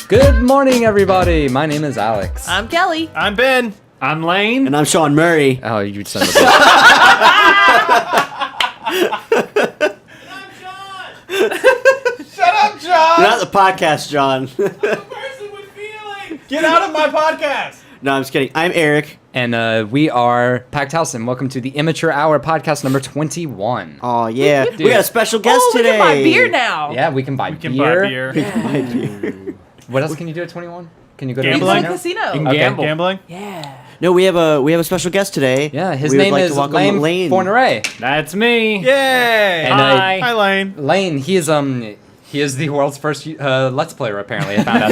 Good morning, everybody. My name is Alex. I'm Kelly. I'm Ben. I'm Lane. And I'm Sean Murray. Oh, you son of a bitch. Shut up, John! You're not the podcast, John. Person with feelings! Get out of my podcast! No, I'm just kidding. I'm Eric. And we are Packed House, and welcome to the Immature Hour podcast number 21. Oh, yeah. We got a special guest Oh, we today. can buy beer now. Yeah, we can buy We can beer. buy beer. We can buy beer. What else can you do at 21? Can you go to You can Gambling? go to the casino. You can Okay. gamble. Gambling? Yeah. No, we have a special guest today. Yeah, his We would name like is to welcome Lane Fournerat. That's me. Yay! And, Hi. Hi, Lane. Lane, he is the world's first Let's Player, apparently, I found out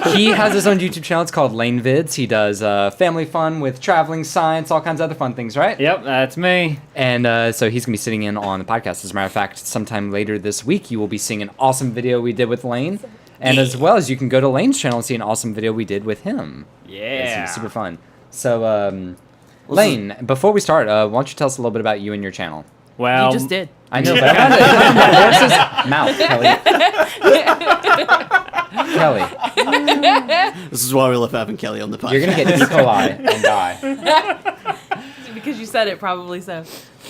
today. He has his own YouTube channel. It's called LaneVids. He does family fun with traveling, science, all kinds of other fun things, right? Yep, that's me. And so he's going to be sitting in on the podcast. As a matter of fact, sometime later this week, you will be seeing an awesome video we did with Lane. And as well as you can go to Lane's channel and see an awesome video we did with him. Yeah. It's super fun. So, Lane, before we start, why don't you tell us a little bit about you and your channel? Well, You just did. I know, but I found it. Kelly. This is why we love having Kelly on the podcast. You're going to get E. coli and die. Because you said it, probably so.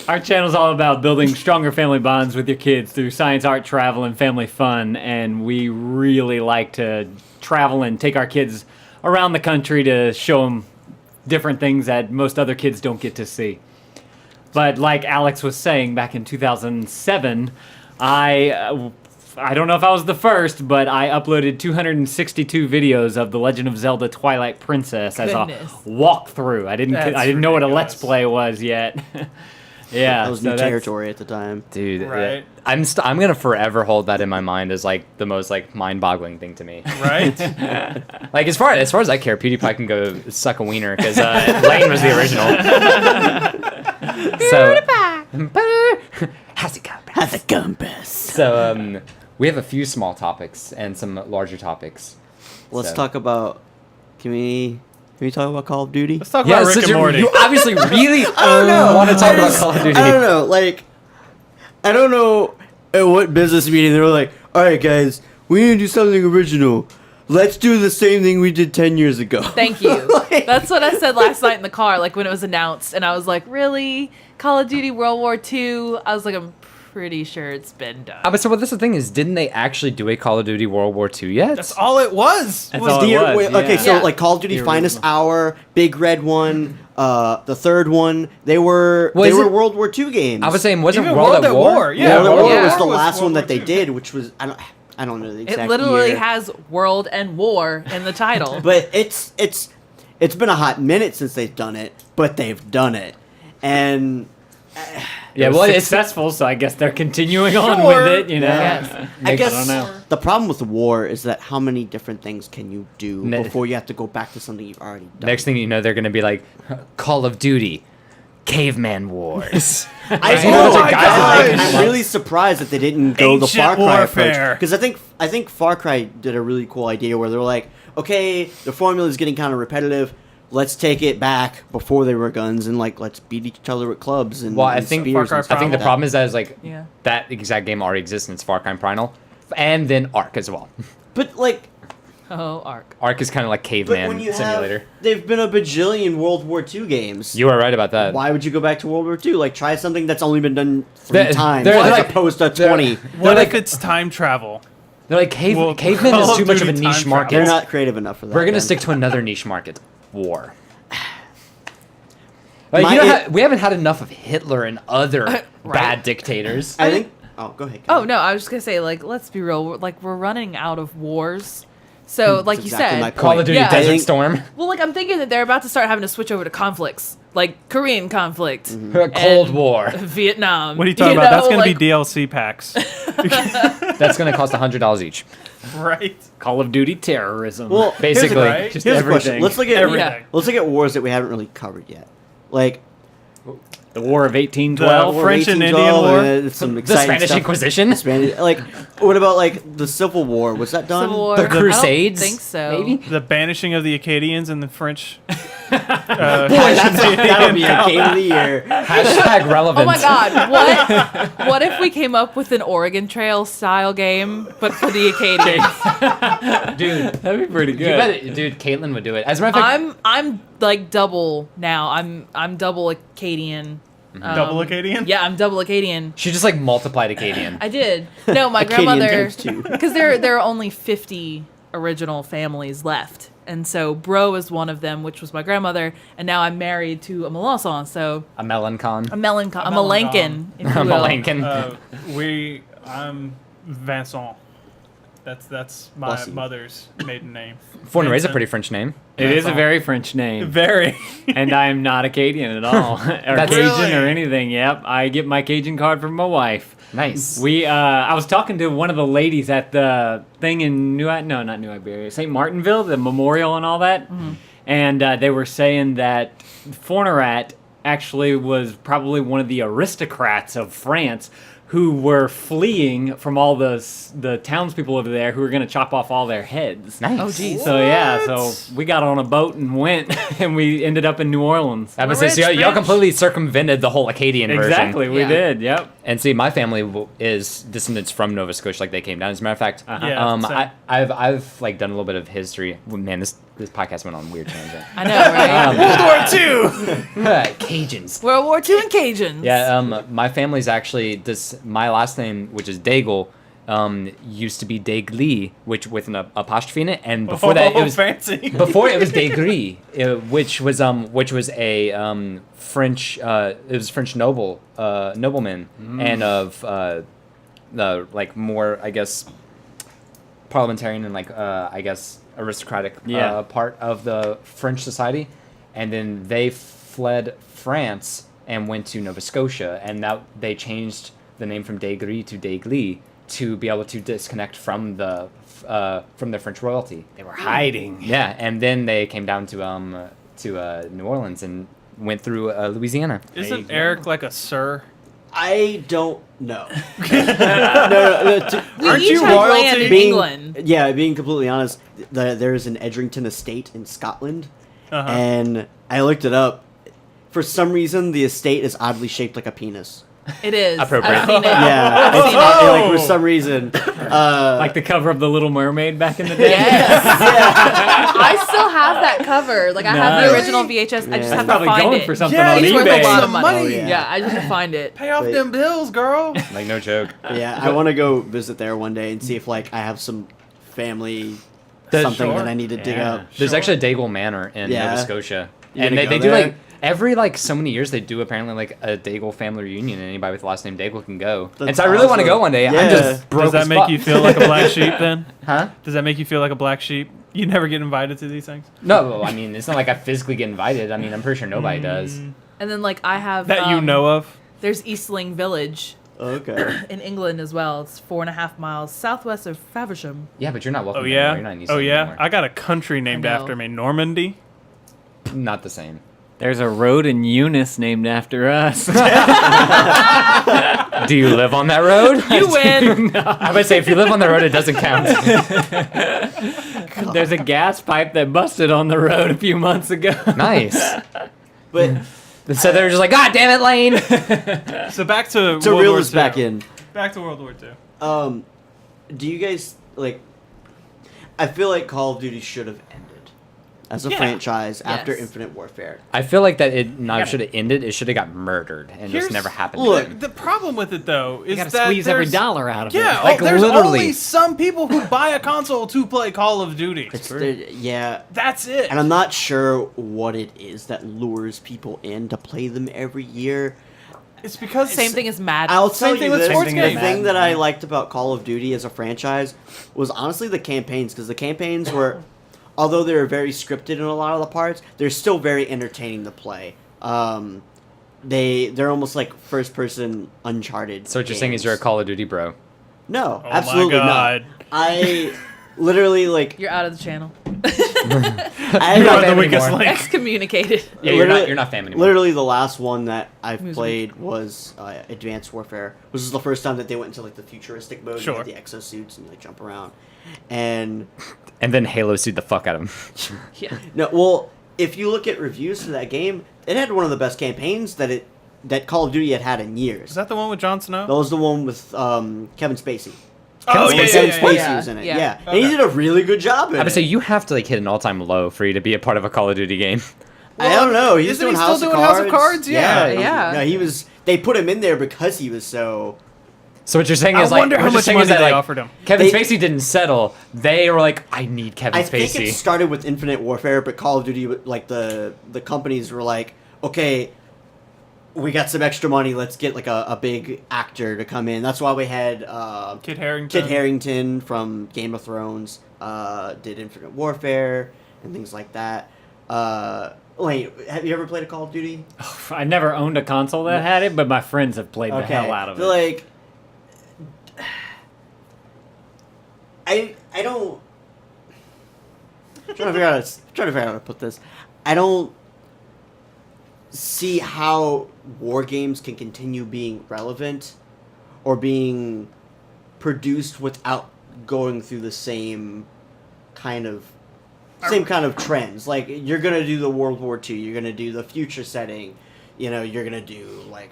our channel's all about building stronger family bonds with your kids through science, art, travel, and family fun. And we really like to travel and take our kids around the country to show them different things that most other kids don't get to see. But like Alex was saying, back in 2007, I don't know if I was the first, but I uploaded 262 videos of The Legend of Zelda: Twilight Princess as a Goodness. walkthrough. I didn't know what a Let's Play was yet. Yeah, That was so new that's- territory at the time. Dude, Right. I'm gonna forever hold that in my mind as like the most like mind-boggling thing to me. Right? Like as far as I care, PewDiePie can go suck a wiener because Lane was the original. So, how's it going? How's it going, Bess? So we have a few small topics and some larger topics. Let's So- talk about... Can we talk about Call of Duty? Let's talk about Rick and Morty. You obviously really know. want to talk about Call of Duty. I don't know. Like, I don't know at what business meeting they were like, all right, guys, we need to do something original. Let's do the same thing we did 10 years ago. Thank you. Like- That's what I said last night in the car, like when it was announced. And I was like, really? Call of Duty World War II? I was like, I'm pretty sure it's been done. But so what this is the thing is, didn't they actually do a Call of Duty World War II yet? That's all it was. That's was all the- it was. Wait, okay, yeah. so Yeah. like Call of Duty The Finest original. Hour, Big Red one, the third one, they were Well, is it- World War II games. I was saying, wasn't Even World at War? Yeah, World at War Yeah. was the was last World one War that they II. did, which was I don't know the exact It literally year. has World and War in the title. But it's been a hot minute since they've done it, but they've done it. And Yeah, It was well, it's successful, so I guess they're continuing on Sure. with it, you know? Yes. I guess don't know. the problem with the war is that how many different things can you do Ne- before you have to go back to something you've already done? next thing you know, they're gonna be like, Call of Duty, Caveman Wars. I Oh know, my gosh. I'm really surprised that they didn't go the Ancient Far Cry warfare. approach. Because I think Far Cry did a really cool idea where they were like, okay, the formula is getting kind of repetitive. Let's take it back before they were guns and like let's beat each other with clubs and, Well, I and think spears Far Cry and stuff I think the like that. problem is that is like Yeah. that exact game already exists in Far Cry Primal, and then Ark as well. But like, Oh, Ark. Ark is kind of like but Caveman when you Simulator. have, they've been a bajillion World War II games. You are right about that. Why would you go back to World War II? Like, try something that's only been done 3 They're- times, they're as like- opposed to they're- 20. What like- if it's time travel? They're like Well, Caveman Call is of too much of a Duty niche time market. They're travel. not creative enough for that. We're gonna then. stick to another niche market: war. Like, My- you know, we haven't had enough of Hitler and other bad dictators. I think. Oh, go ahead. Oh, no, I was just going to say, like, let's be real. Like, we're running out of wars. So, like you exactly said, my Call of Duty Yeah. I Desert think- Storm, well, like, I'm thinking that they're about to start having to switch over to conflicts. Like, Korean conflict. Cold and War. Vietnam. What are you talking about? That's know, going to like, be DLC packs. That's gonna cost $100 each. Right? Call of Duty terrorism. Well, Basically, right. just Here's a everything. question. Let's look at Everything. let's look at wars that we haven't really covered yet. Like, The War of 1812. The French and 1812, Indian War? Some The exciting Spanish stuff. Inquisition? Spanish, like, what about like the Civil War? Was that done? Civil War. The I don't Crusades? think so. Maybe? The banishing of the Acadians and the French. That'll be a game of the year. Hashtag relevant. Oh my God! What if we came up with an Oregon Trail style game, but for the Acadians? Dude, That'd be pretty you good. bet dude, Caitlin would do it. As a matter of fact, I'm like double now. I'm double Acadian. Double Acadian? Yeah, I'm double Acadian. she just like multiplied Acadian. I did. No, my Acadian grandmother, times two. because there are only 50 original families left, and so Bro is one of them, which was my grandmother, and now I'm married to a Melanson, so A Melancon. I'm a Lankin, if you A will. Melancan. I'm Vincent. That's my Bless you. mother's maiden name. Fournerat's a Vincent. pretty French name. It is a all. very French name. Very. And I am not a Cajun at all. Or That's- Cajun Really? or anything. Yep. I get my Cajun card from my wife. Nice. I was talking to one of the ladies at the thing in not New Iberia, St. Martinville, the memorial and all that. And they were saying that Fournerat actually was probably one of the aristocrats of France who were fleeing from all the townspeople over there who were going to chop off all their heads. Nice. Oh, geez. So yeah, so we got on a boat and went, and we ended up in New Orleans. I would We're say, so rich, y'all rich. completely circumvented the whole Acadian version. Exactly, we Yeah. did. Yep. And see, my family is descendants from Nova Scotia, like they came down. As a matter of fact, Yeah, same. I've like done a little bit of history. Man, this podcast went on a weird tangent. I know, right? World War II. Cajuns. World War II and Cajuns. Yeah, my family's actually my last name, which is Daigle, used to be Daigli, which with an apostrophe in it, and before that it was fancy. before it was Daigri, which was a French it was French nobleman and of the like more I guess parliamentarian and like I guess aristocratic Yeah. part of the French society, and then they fled France and went to Nova Scotia, and that they changed the name from Daigri to Daigli to be able to disconnect from the French royalty. They were hiding. Yeah, and then they came down to New Orleans and went through Louisiana. Isn't Eric like a sir? I don't know. no, We Aren't each you have royalty? land in being, England. Yeah, being completely honest, there is an Edrington estate in Scotland, Uh-huh. and I looked it up. For some reason, the estate is oddly shaped like a penis. It is. Appropriate. I've seen it. Yeah, I've seen it's, it. like for some reason. Like the cover of The Little Mermaid back in the day. Yes. I still have that cover. Like, I have Nice. the original VHS. I just Yeah. have That's to probably find going it. for something Yeah, on It's worth eBay. a lot of Some money. money. Oh, yeah. yeah. I just have to find it. Pay off Wait. them bills, girl. Like no joke. Yeah, I want to go visit there one day and see if like I have some family something Sure. that I need to dig Yeah. up. There's Sure. actually a Daigle Manor in Yeah. Nova Scotia, You and gonna they go do there? like every like so many years they do apparently like a Daigle family reunion, and anybody with the last name Daigle can go. That's and so I really want to awesome. go one day. I'm Yeah. just broke Does that as make fuck. you feel like a black sheep then? Huh? Does that make you feel like a black sheep? You never get invited to these things? No, I mean it's not like I physically get invited. I mean I'm pretty sure nobody does. And then, like, I have... That you know of? There's Eastling Village Okay. in England as well. It's 4.5 miles southwest of Faversham. Yeah, but you're not welcome. Oh, anymore. yeah? You're not in East Oh, London yeah? anymore. I got a country named I know. after me. Normandy? Not the same. There's a road in Eunice named after us. Do you live on that road? You win! I would say if you live on the road, it doesn't count. There's a gas pipe that busted on the road a few months ago. Nice. But So they're just like, God damn it, Lane. So back to to World reel War this back II. in, Back to World War II. do you guys like? I feel like Call of Duty should have ended as a Yeah. franchise after Yes. Infinite Warfare. I feel like that it not should have ended. It should have got murdered and Here's- just never happened. look, again. The problem with it, though, is You gotta that squeeze every there's- dollar out of Yeah, it. Like, there's literally. only some people who buy a console to play Call of Duty. Yeah, That's it. and I'm not sure what it is that lures people in to play them every year. It's because Same thing as Madden. I'll tell Same you thing with this, sports the games. thing that I liked about Call of Duty as a franchise was honestly the campaigns, because the campaigns were, although they were very scripted in a lot of the parts, they're still very entertaining to play. They're almost like first person Uncharted. So what you're saying is you're a Call of Duty bro. No, Oh absolutely my God. not. I literally like You're out of the channel. I You're not the fam weakest anymore. link. Excommunicated. Yeah, you're not fam anymore. Literally, the last one that I've Music. played was Advanced Warfare. This is the first time that they went into like the futuristic mode. Sure. You had the exosuits and you like jump around. And And then Halo sued the fuck out of him. Yeah. no, well, if you look at reviews for that game, it had one of the best campaigns that Call of Duty had in years. Is that the one with Jon Snow? That was the one with Kevin Spacey. Oh, Kevin yeah, Spacey. yeah, Kevin yeah, Spacey yeah. was in it. Yeah. Yeah, and he Okay. did a really good job in I would it. say you have to like hit an all-time low for you to be a part of a Call of Duty game. I don't know. He's Isn't doing he still House doing of House Cards. of Cards? Yeah. Yeah. No, he was. They put him in there because he was so. So what you're saying I is like, wonder how what you're much saying money is that, they like, offered him. Kevin They- Spacey didn't settle. They were like, I need Kevin I think Spacey. it started with Infinite Warfare, but Call of Duty, like the companies were like, okay, we got some extra money. Let's get like a big actor to come in. That's why we had Kit Harington. Kit Harington from Game of Thrones did Infinite Warfare and things like that. Wait, have you ever played a Call of Duty? I never owned a console that had it, but my friends have played the hell out of So, it. like, I don't. I'm trying to figure out how to put this. I don't see how war games can continue being relevant or being produced without going through the same kind of trends. Like, you're gonna do the World War II, you're gonna do the future setting, you're gonna do like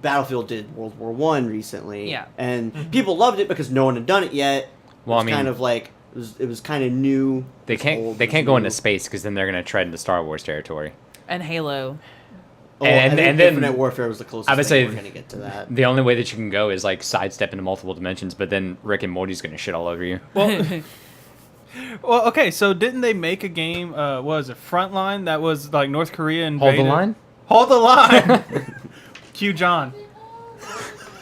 Battlefield did World War One recently. Yeah. And people loved it because no one had done it yet. Well, I It's mean, kind of like it was kind of new. they It was can't old, they it can't was go into new. space because then they're gonna tread into Star Wars territory. And Halo. Oh, And- I think and then- Infinite Warfare was the closest I would thing say we're gonna get to that. The only way that you can go is like sidestep into multiple dimensions, but then Rick and Morty's gonna shit all over you. Well, okay, so didn't they make a game, what was it, Frontline, that was like North Korea Hold invaded? the line. Hold the line! Cue John.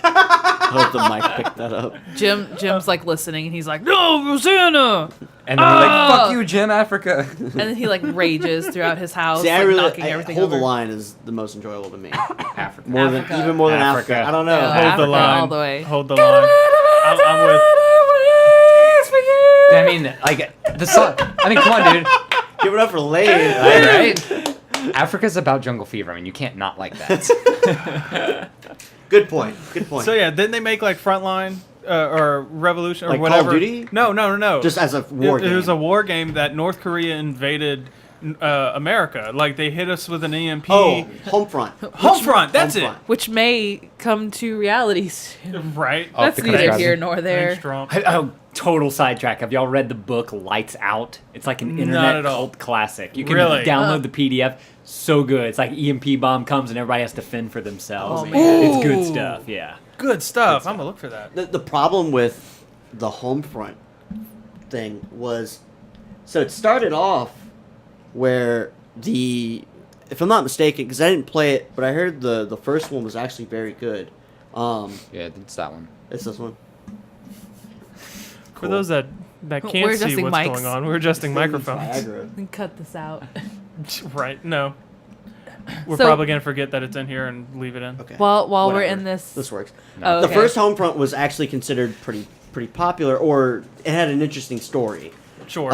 I hope the mic picked that up. Jim's like listening, and he's like, "No, Rosanna!" And then they're like, Ah! "Fuck you, Jim, Africa." And then he like rages throughout his house, See, like knocking I everything Hold over. the Line is the most enjoyable to me. Africa. More Africa. than even more than Africa. Africa. I don't know. Yeah. Hold the Africa line. all the way. Hold the line. I'm with... I mean, like the song. I mean, come on, dude. Give it up for Lane. Right? Africa's about jungle fever. I mean, you can't not like that. Good point. Good point. So yeah, didn't they make like Frontline or Revolution or Like Call of whatever? Duty? No. Just as a war It was a game. war game that North Korea invaded America. Like they hit us with an EMP. Oh, Homefront. Homefront. That's Homefront. Which may come to reality soon. it. Right. Oh, That's the neither country. here nor there. Thanks, Trump. Oh, total sidetrack. Have y'all read the book Lights Out? It's like an Not internet at all. cult classic. You can Really? download the PDF. So good. It's like EMP bomb comes and everybody has to fend for themselves. Oh, man. It's good Ooh. stuff. Yeah. Good stuff. I'm gonna look for that. The problem with the Homefront thing was, so it started off where if I'm not mistaken, because I didn't play it, but I heard the first one was actually very good. Yeah, it's that one. It's this one. For those that We're can't see adjusting what's mics. going on, we're adjusting microphones. Viagra. And cut this out. Right? No. We're So- probably gonna forget that it's in here and leave it in. Okay. While we're Whatever. in this, This works. Oh, The okay. first Homefront was actually considered pretty popular, or it had an interesting story. Sure.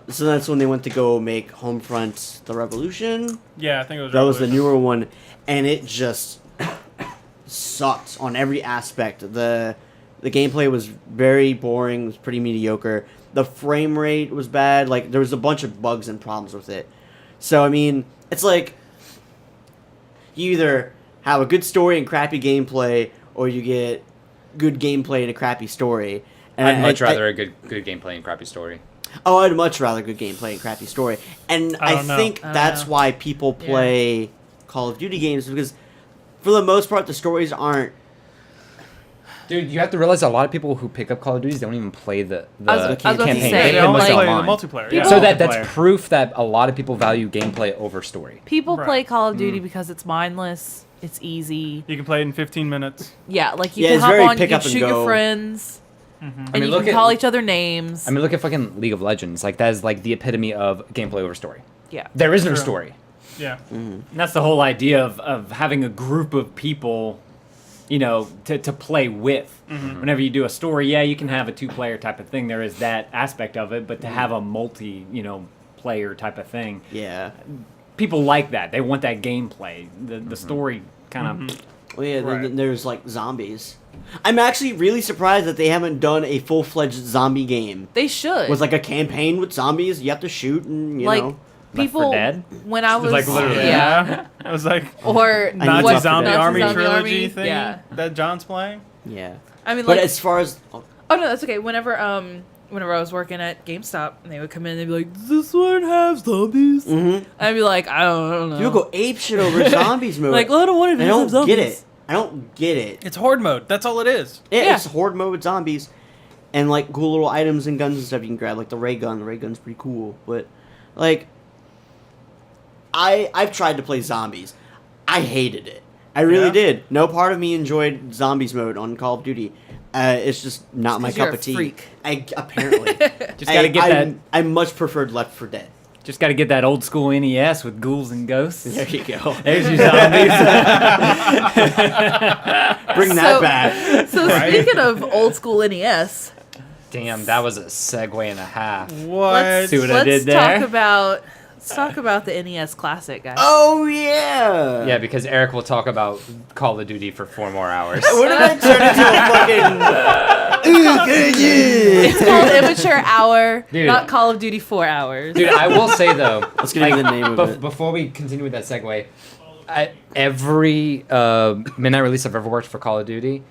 So that's when they went to go make Homefront: The Revolution. Yeah, I think it was. That was the Revolution. newer one, and it just sucked on every aspect. The gameplay was very boring. It was pretty mediocre. The frame rate was bad. Like, there was a bunch of bugs and problems with it. So I mean, it's like you either have a good story and crappy gameplay, or you get good gameplay and a crappy story. And I'd much rather a good gameplay and crappy story. I'd much rather good gameplay and crappy story. And I I don't know. think I don't that's know. why people play Call of Duty games, because for the most part the stories aren't. Dude, you have to realize a lot of people who pick up Call of Duty don't even play the I was about to campaign. say, They play only like- play the online. multiplayer. People- Yeah. So that's Multiplayer. proof that a lot of people value gameplay over story. people Right. play Call of Duty because it's mindless, it's easy. You can play it in 15 minutes. Yeah, like you Yeah, can it's hop very on, you pick can up and shoot your go. friends, and I mean, you look can at- call each other names. I mean, look at fucking League of Legends. Like, that is like the epitome of gameplay over story. yeah. There is no True. story. Yeah. And that's the whole idea of having a group of people, to play with. Whenever you do a story, yeah, you can have a 2-player type of thing. There is that aspect of it, but to have a player type of thing. Yeah. People like that. They want that gameplay. The story kind of. Well, yeah, Right. then there's like zombies. I'm actually really surprised that they haven't done a full-fledged zombie game They should. with like a campaign with zombies. You have to shoot and you like know. people Dead? when I was Like, literally. yeah. I was like, Or Nazi what- Zombie Nazi Army Zombie trilogy Army, thing Yeah. that John's playing. Yeah. I mean, But like, as far as oh no, that's okay. Whenever I was working at GameStop, and they would come in, and they'd be like, "Does this one have zombies?" Mhm. I'd be like, I don't know. people go ape shit over zombies mode. Like, well, I don't want to I do don't zombies. get it. I don't get it. It's horde mode. That's all it is. Yeah. It's horde mode with zombies, and like cool little items and guns and stuff you can grab, like the ray gun. The ray gun's pretty cool, but like, I've tried to play zombies. I hated it. I really Yeah? did. No part of me enjoyed zombies mode on Call of Duty. It's just not my 'cause you're cup a of tea. freak. I apparently Just gotta get that. I much preferred Left 4 Dead. Just got to get that old school NES with ghouls and ghosts. There you go. There's your zombies. Bring that back. So Right? speaking of old school NES, Damn, that was a segue and a half. What? let's, See what I let's did there? talk about the NES Classic, guys. Oh yeah. Yeah, because Eric will talk about Call of Duty for 4 more hours. What did I turn into a fucking? It's called Immature Hour, Dude. not Call of Duty 4 hours. Dude, I will say though, Let's get into the name of it. before we continue with that segue, every midnight release I've ever worked for Call of Duty,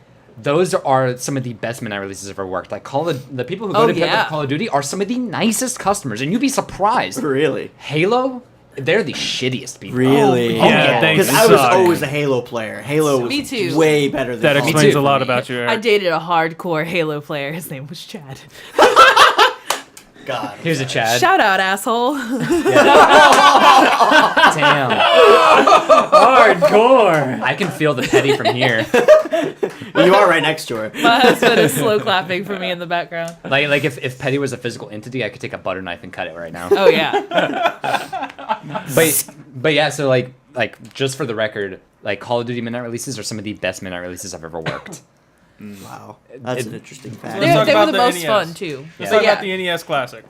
those are some of the best midnight releases I've ever worked. Like the people who go Oh, to pick yeah. up Call of Duty are some of the nicest customers, and you'd be surprised. Really? Halo, they're the shittiest people. Really? Oh, yeah, thanks. Because I was Suck. always a Halo player. Halo was Me too. way better than That Call of explains too. a lot about you, I Eric. dated a hardcore Halo player. His name was Chad. God. Here's a Chad. Shout out, asshole. Damn. Hardcore. I can feel the petty from here. You are right next to her. My husband is slow clapping for me in the background. Like if petty was a physical entity, I could take a butter knife and cut it right now. Oh yeah. But yeah, so like just for the record, like Call of Duty midnight releases are some of the best midnight releases I've ever worked. Wow. That's an interesting fact. Let's talk They were about the the most NES. fun too. Let's But talk yeah. about the NES Classic.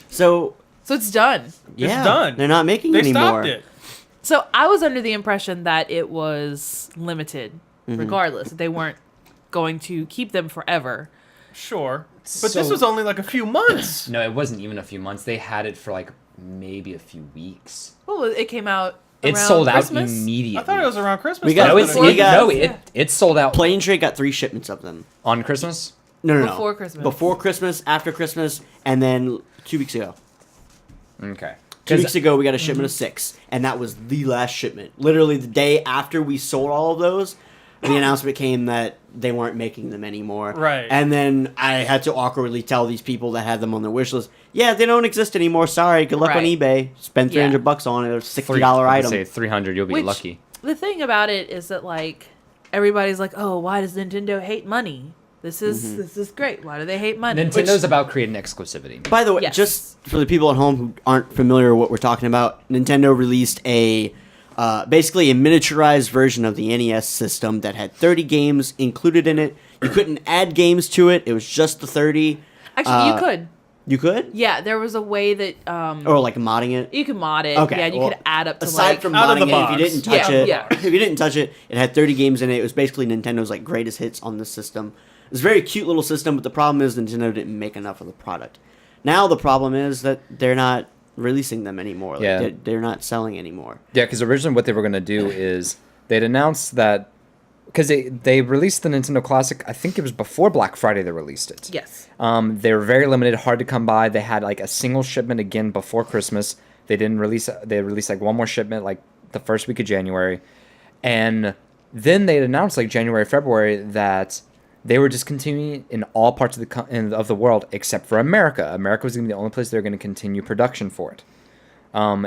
So, So it's done. yeah. done. They're not making They anymore. stopped it. So I was under the impression that it was limited, regardless. That they weren't going to keep them forever. Sure. But So- this was only like a few months. No, it wasn't even a few months. They had it for like maybe a few weeks. Well, it came out. It around sold Christmas. out immediately. I thought it was around Christmas. We got- time. No, it's We got- no, it sold out Plane Trade got 3 shipments of them. on Christmas. No. Before Christmas. Before Christmas, after Christmas, and then 2 weeks ago. Okay. 2 weeks ago, we got a shipment of 6, and that was the last shipment. Literally, the day after we sold all of those, the announcement came that they weren't making them anymore. Right. And then I had to awkwardly tell these people that had them on their wish list, yeah, they don't exist anymore. Sorry. Good luck on Right. eBay. Spend Yeah. $300 on it. Or $60 item. Say 300, you'll be Which, lucky. The thing about it is that like everybody's like, oh, why does Nintendo hate money? This is great. Why do they hate money? Nintendo's about creating exclusivity. By the way, Yes. just for the people at home who aren't familiar with what we're talking about, Nintendo released a basically a miniaturized version of the NES system that had 30 games included in it. You couldn't add games to it. It was just the 30. Actually, you could. You could? Yeah, there was a way that Or like modding it? you could mod it. Okay, Yeah, and you well, could add up to Aside like from Out of modding the it, if you box. didn't touch Yeah, it, yeah. if you didn't touch it, it had 30 games in it. It was basically Nintendo's like greatest hits on the system. It's a very cute little system, but the problem is Nintendo didn't make enough of the product. Now the problem is that they're not releasing them anymore. Like, Yeah. they're not selling anymore. Yeah, because originally what they were going to do is they'd announced that because they released the Nintendo Classic. I think it was before Black Friday they released it. yes. They were very limited, hard to come by. They had like a single shipment again before Christmas. They didn't release. They released like one more shipment like the first week of January, and then they announced like January, February that they were discontinuing in all parts of the world except for America. America was going to be the only place they were going to continue production for it,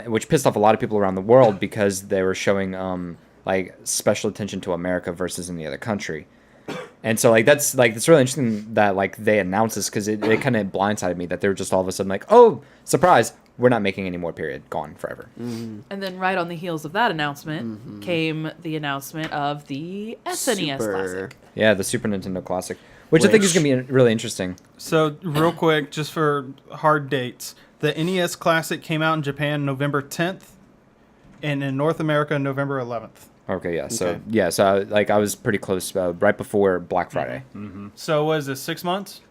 which pissed off a lot of people around the world because they were showing like special attention to America versus any other country. And so it's really interesting that like they announced this because it kind of blindsided me that they were just all of a sudden like, oh, surprise, we're not making any more. Period, gone forever. And then right on the heels of that announcement came the announcement of the SNES Super. Classic. Yeah, the Super Nintendo Classic, which I think is going to be really interesting. So, real quick, just for hard dates, the NES Classic came out in Japan November 10th, and in North America November 11th. Okay, yeah. So Okay. yeah, so I was pretty close right before Black Friday. So, was it 6 months?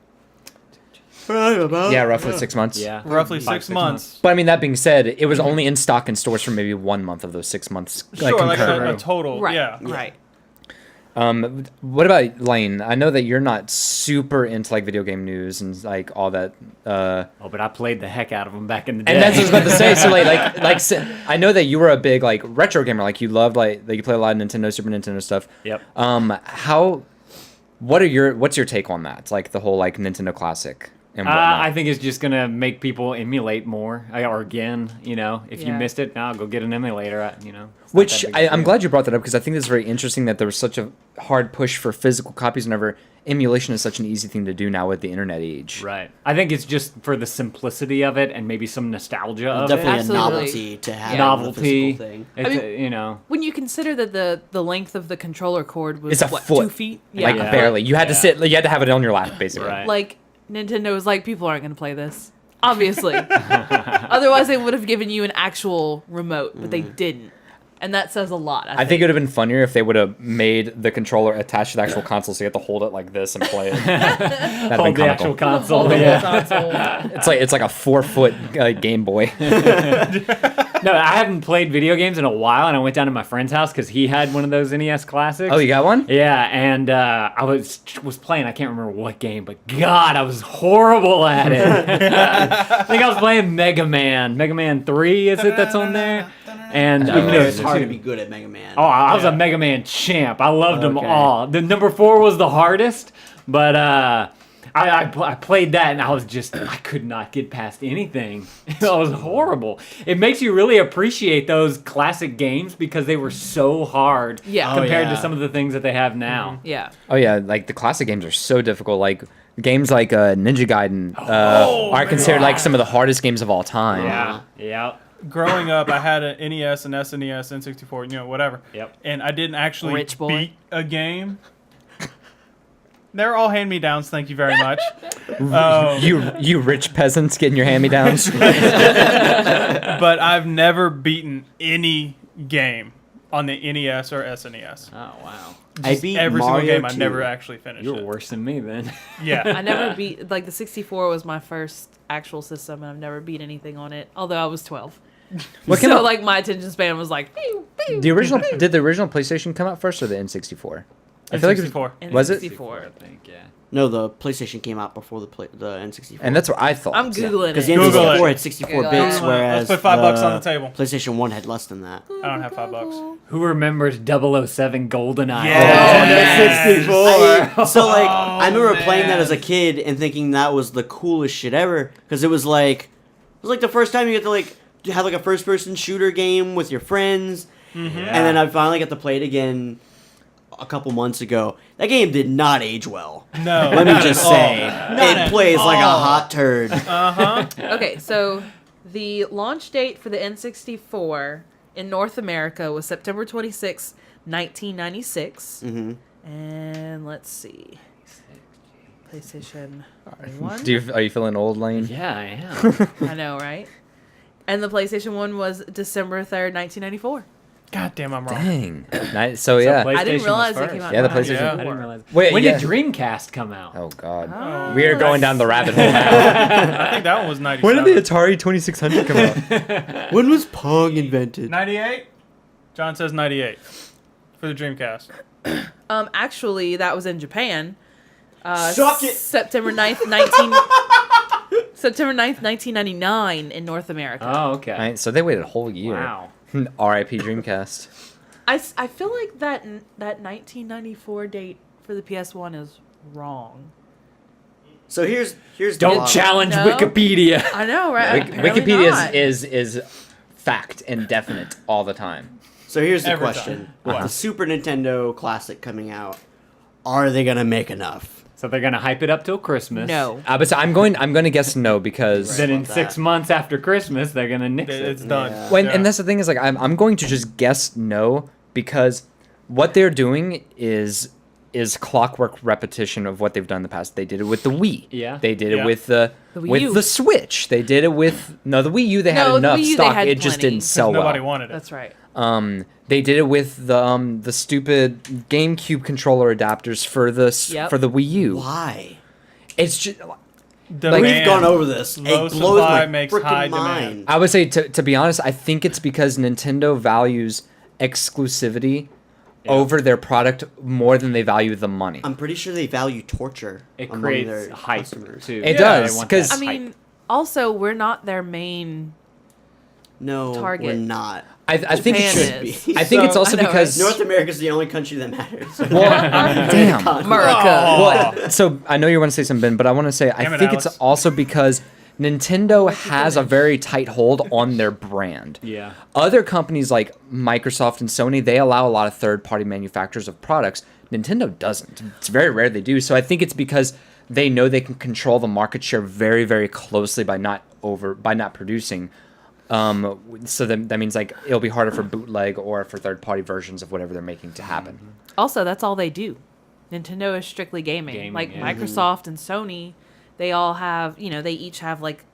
Yeah, roughly 6 months. Yeah. Roughly 5, 6 months. But I mean, that being said, it was only in stock in stores for maybe 1 month of those 6 months. Sure, like concurrent. a total. Right. Yeah. Right. What about Lane? I know that you're not super into like video game news and like all that. Oh, but I played the heck out of them back in the day. And that's what I was about to say. So I know that you were a big like retro gamer. Like you loved like that you play a lot of Nintendo, Super Nintendo stuff. Yep. What's your take on that? Like the whole like Nintendo Classic and whatnot. I think it's just gonna make people emulate more, or again, if you Yeah. missed it, now go get an emulator. It's not Which that big a I'm deal. glad you brought that up because I think it's very interesting that there was such a hard push for physical copies whenever emulation is such an easy thing to do now with the internet age. Right. I think it's just for the simplicity of it and maybe some nostalgia of Definitely it. a Absolutely. novelty to have Yeah. the physical Novelty. thing. It's, I when you consider that the length of the controller cord was It's a what, foot. 2 feet? Like Yeah. barely. You had to Yeah. sit. You had to have it on your lap basically. Right. Like Nintendo was like, people aren't going to play this, obviously. Otherwise, they would have given you an actual remote, but they didn't, and that says a lot. I think it would have been funnier if they would have made the controller attached to the actual console, so you have to hold it like this and play it. That'd have hold been the actual comical. console. Foldable Yeah. console. It's like a 4-foot Game Boy. No, I haven't played video games in a while, and I went down to my friend's house because he had one of those NES Classics. Oh, you got one? Yeah, and I was playing. I can't remember what game, but God, I was horrible at it. I think I was playing Mega Man 3. Is it that's on there? And Even though no, it's hard to be good at Mega Man. Oh, I was Yeah. a Mega Man champ. I loved them Okay. all. The number 4 was the hardest, but I played that and I could not get past anything. It was horrible. It makes you really appreciate those classic games because they were so hard Yeah. compared Oh, yeah. to some of the things that they have now. Yeah. Oh yeah, like the classic games are so difficult. Like games like Ninja Gaiden are considered like some of the hardest games of all time. Yeah. Yeah. Growing up, I had an NES, an SNES, N64, whatever. Yep. And I didn't actually Rich boy. beat a game. They're all hand-me-downs, thank you very much. You rich peasants getting your hand-me-downs. But I've never beaten any game on the NES or SNES. Oh wow. I beat Every Mario single game, I 2. never actually finished You're it. worse than me then. Yeah. I never beat, like, the 64 was my first actual system, and I've never beat anything on it, although I was 12. What came So, out- like, my attention span was like, pew, pew. Did the original PlayStation come out first or the N64? I feel like it N64. And was it? 64. I think, yeah. No, the PlayStation came out before the N64. And that's what I thought. I'm Googling Because it. the Google N64 it. had 64 Google bits, it. whereas Let's put $5 on the table. PlayStation 1 had less than that. I don't have $5. Who remembers 007 GoldenEye? Yes. I remember man. playing that as a kid and thinking that was the coolest shit ever because it was like the first time you get to like have like a first person shooter game with your friends, and then I finally got to play it again a couple months ago. That game did not age well. No. Let me just say, at it plays like a all. hot turd. Okay, so the launch date for the N64 in North America was September 26, 1996. And let's see. PlayStation 1. Are you feeling old, Lane? Yeah, I am. I know, right? And the PlayStation 1 was December 3rd, 1994. God damn, I'm wrong. Dang. Nice. So yeah. I didn't PlayStation realize was it came first. out. Yeah, the in PlayStation- Yeah. I 94. didn't realize. Wait, when yeah. did Dreamcast come out? Oh God. Oh, We are going down the rabbit hole now. I think that one was 97. When did the Atari 2600 come out? When was Pong invented? 98? John says 98 for the Dreamcast. Actually, that was in Japan. Suck it! September 9th, 1999 in North America. Oh, okay. Right, so they waited a whole year. Wow. R.I.P. Dreamcast. I feel like that 1994 date for the PS1 is wrong. So here's the Don't bottom. challenge No. Wikipedia. I know, right? Apparently Wikipedia not. is fact and definite all the time. So here's the Every question: time. with the Super Nintendo Classic coming out, are they gonna make enough? So they're gonna hype it up till Christmas. No. But so I'm going to guess no because Then in About 6 that. months after Christmas, they're gonna nix It's it. done. Yeah. and that's the thing is like I'm going to just guess no because what they're doing is is clockwork repetition of what they've done in the past. They did it with the Wii. Yeah. They did Yeah. it with the Wii U. with the Switch. They did it with the Wii U. They had No, the enough Wii U, they stock. had It just plenty. didn't sell Nobody well. wanted it. That's right. They did it with the stupid GameCube controller adapters for the Yep. for the Wii U. Why? It's just. Demand. We've gone over this. Low It blows supply my makes frickin' high mind. demand. I would say to be honest, I think it's because Nintendo values exclusivity over their product more than they value the money. I'm pretty sure they value torture. It among creates their hype customers. too. It Yeah, does, They want 'cause- that I hype. mean, also we're not their main. No, Target. we're not. I think it Japan should is. be. I think it's So- also I know, because North America's the only country that matters. well, damn. America. Oh. Well, so I know you want to say something, Ben, but I want to say Damn I it, think it's Alex. also because Nintendo has a very tight hold on their brand. Yeah. Other companies like Microsoft and Sony, they allow a lot of third-party manufacturers of products. Nintendo doesn't. It's very rare they do. So I think it's because they know they can control the market share very, very closely by not producing. So that means like it'll be harder for bootleg or for third-party versions of whatever they're making to happen. Also, that's all they do. Nintendo is strictly gaming. Gaming, Like yeah. Microsoft and Sony, they all have, they each have like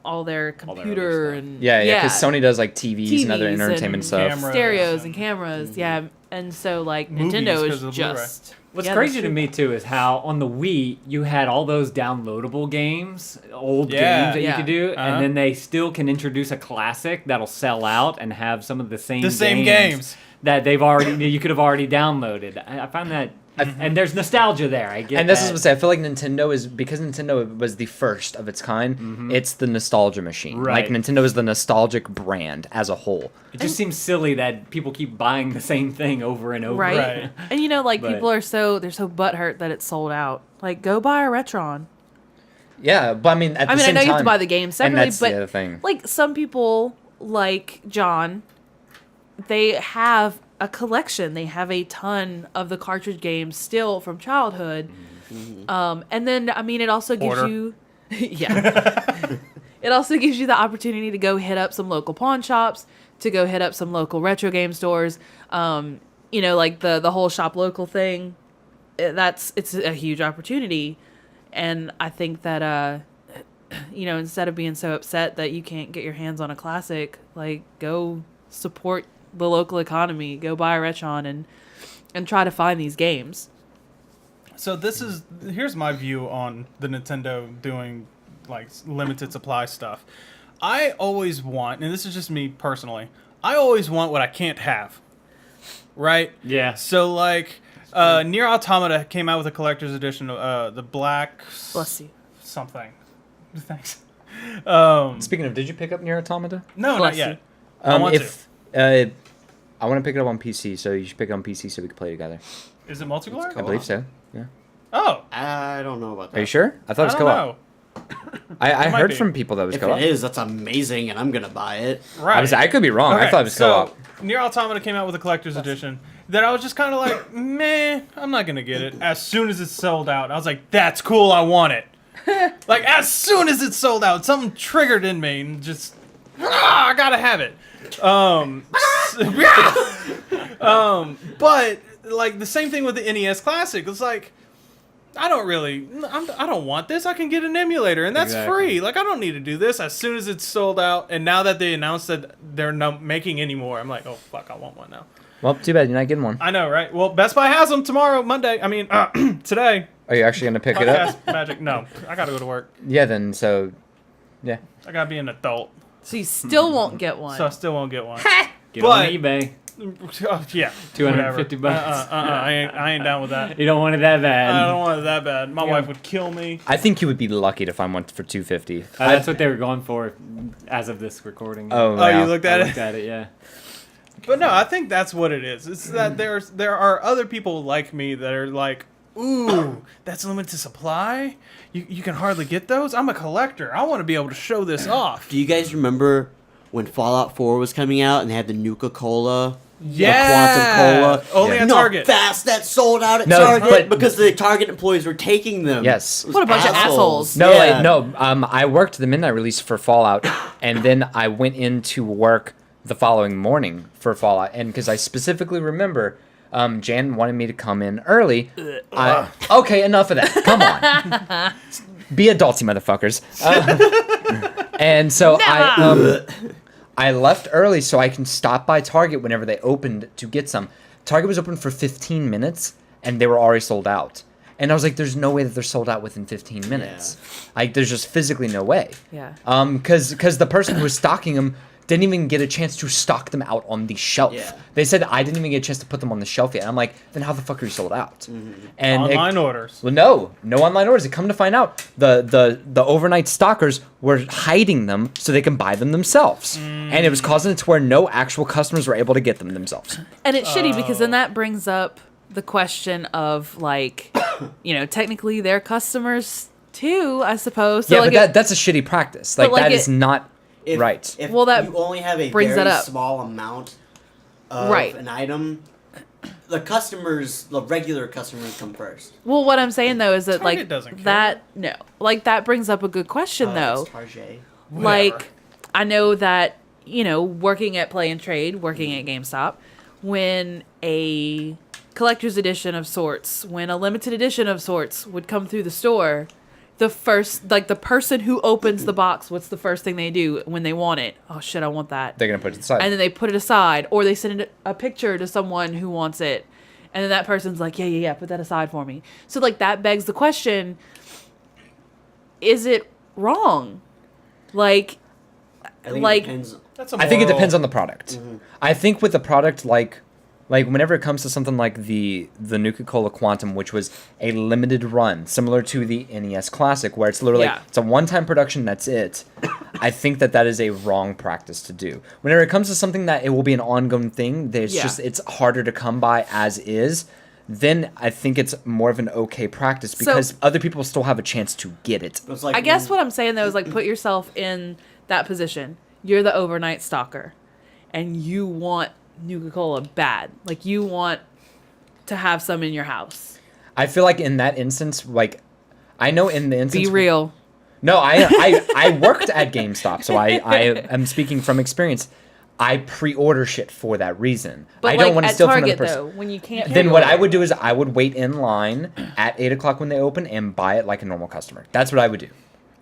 all their All their computer other stuff. and Yeah, because Sony does like TVs and other TVs entertainment and stuff. Cameras stereos and- and cameras. Yeah, and so like Movies Nintendo 'cause is of the Blu-ray. just. What's yeah, crazy that's to true. me too is how on the Wii you had all those downloadable games, old Yeah. games that Yeah. you could do, Uh-huh. and then they still can introduce a classic that'll sell out and have some of the same games. that they've already you could have already downloaded. I find that, and there's nostalgia there. I get And this is that. what I say. I feel like Nintendo is because Nintendo was the first of its kind. It's the nostalgia machine. Like Right. Nintendo is the nostalgic brand as a whole. It just seems silly that people keep buying the same thing over and over. Right. Right. And But- people are so butthurt that it's sold out. Like go buy a Retron. Yeah, but I mean, at the I mean, I same know time, you have to buy the game and separately, that's but the other thing. like some people, like John, they have a collection. They have a ton of the cartridge games still from childhood. And then, I mean, it also gives Order. you, yeah, it also gives you the opportunity to go hit up some local pawn shops, to go hit up some local retro game stores. Like the whole shop local thing. It's a huge opportunity, and I think that instead of being so upset that you can't get your hands on a classic, like go support the local economy, go buy a Retron and try to find these games. So here's my view on the Nintendo doing like limited supply stuff. I always want, and this is just me personally, I always want what I can't have. Right? Yeah. So like Nier Automata came out with a collector's edition of the black Bless you. something. Thanks. Speaking of, did you pick up Nier Automata? No, Bless not yet. you. I want I want to pick it up on PC, so you should pick it on PC so we can play together. Is it multiplayer? I believe so. Yeah. Oh, I don't know about that. Are you sure? I thought it was I don't co-op. know. I It might heard be. from people that it was If co-op. it is, that's amazing, and I'm gonna buy it. Right. I could be wrong. I Okay, thought it was co-op. So, Nier Automata came out with a collector's edition that I was just kind of like, meh, I'm not going to get it. As soon as it sold out, I was like, that's cool, I want it. Like, as soon as it sold out, something triggered in me and just, I got to have it. But, like, the same thing with the NES Classic. It's like, I don't want this. I can get an emulator, and that's Exactly. free. Like, I don't need to do this. As soon as it's sold out, and now that they announced that they're not making any more, I'm like, oh, fuck, I want one now. Well, too bad you're not getting one. I know, right? Well, Best Buy has them tomorrow, Monday. I mean, today. Are you actually gonna pick it up? Podcast magic. No, I gotta go to work. Yeah. Then so, yeah. I gotta be an adult, So you still won't get one. so I still won't get one. Get But- on eBay. Oh, yeah, 250 whatever. bucks. I ain't down with that. You don't want it that bad. I don't want it that bad. My Yeah. wife would kill me. I think you would be lucky to find one for $250. That's what they were going for as of this recording. Oh, Oh, wow. you looked I at looked it. at it, yeah. But no, I think that's what it is. It's that there are other people like me that are like, ooh, that's limited supply. You can hardly get those. I'm a collector. I want to be able to show this off. Do you guys remember when Fallout 4 was coming out and they had the Nuka-Cola? Yeah, The Quantum Cola? only Yeah. at No, Target. fast that sold out at No, Target but- because the Target employees were taking them. Yes. It was What a bunch of assholes. No, Yeah. like, no. I worked the midnight release for Fallout, and then I went into work the following morning for Fallout, and because I specifically remember, Jan wanted me to come in early. Okay, enough of that. Come on. Be adults, you motherfuckers. And so I left early so I can stop by Target whenever they opened to get some. Target was open for 15 minutes, and they were already sold out. And I was like, there's no way that they're sold out within 15 minutes. Yeah. Like, there's just physically no way. Yeah. Because the person who was stocking them didn't even get a chance to stock them out on the shelf. Yeah. They said I didn't even get a chance to put them on the shelf yet. And I'm like, then how the fuck are you sold out? Mm-hmm. And online orders. Well, no online orders. They come to find out the overnight stockers were hiding them so they can buy them themselves. And it was causing it to where no actual customers were able to get them themselves. And it's shitty because then that brings up the question of, like, technically they're customers too, I suppose. So, yeah, like, but that's a shitty practice. Like, that is not right. If that you only have a brings very that up. small amount of an item, the regular customers come first. Well, what I'm saying though is that Target doesn't care. that brings up a good question though. Target. Like, I know that working at Play and Trade, working at GameStop, when a collector's edition of sorts, when a limited edition of sorts would come through the store, the person who opens the box, what's the first thing they do when they want it? Oh shit, I want that. They're gonna put it aside. And then they put it aside, or they send a picture to someone who wants it, and then that person's like, yeah, put that aside for me. So, like, that begs the question: is it wrong? Like, I think it depends. I think it depends on the product. Mm-hmm. I think with the product, like whenever it comes to something like the Nuka-Cola Quantum, which was a limited run, similar to the NES Classic, where it's literally it's a one-time production, that's it. I think that is a wrong practice to do. Whenever it comes to something that it will be an ongoing thing, it's harder to come by as is, then I think it's more of an okay practice because other people still have a chance to get it. Like, I guess what I'm saying though is, like, put yourself in that position. You're the overnight stalker, and you want Nuka-Cola bad. Like, you want to have some in your house. I feel like in that instance, like, I know in the instance... Be real. No, I worked at GameStop, so I am speaking from experience. I pre-order shit for that reason. But I don't want to steal Target, from another person. though, when you can't... Then what I would do is I would wait in line at 8 o'clock when they open and buy it like a normal customer. That's what I would do.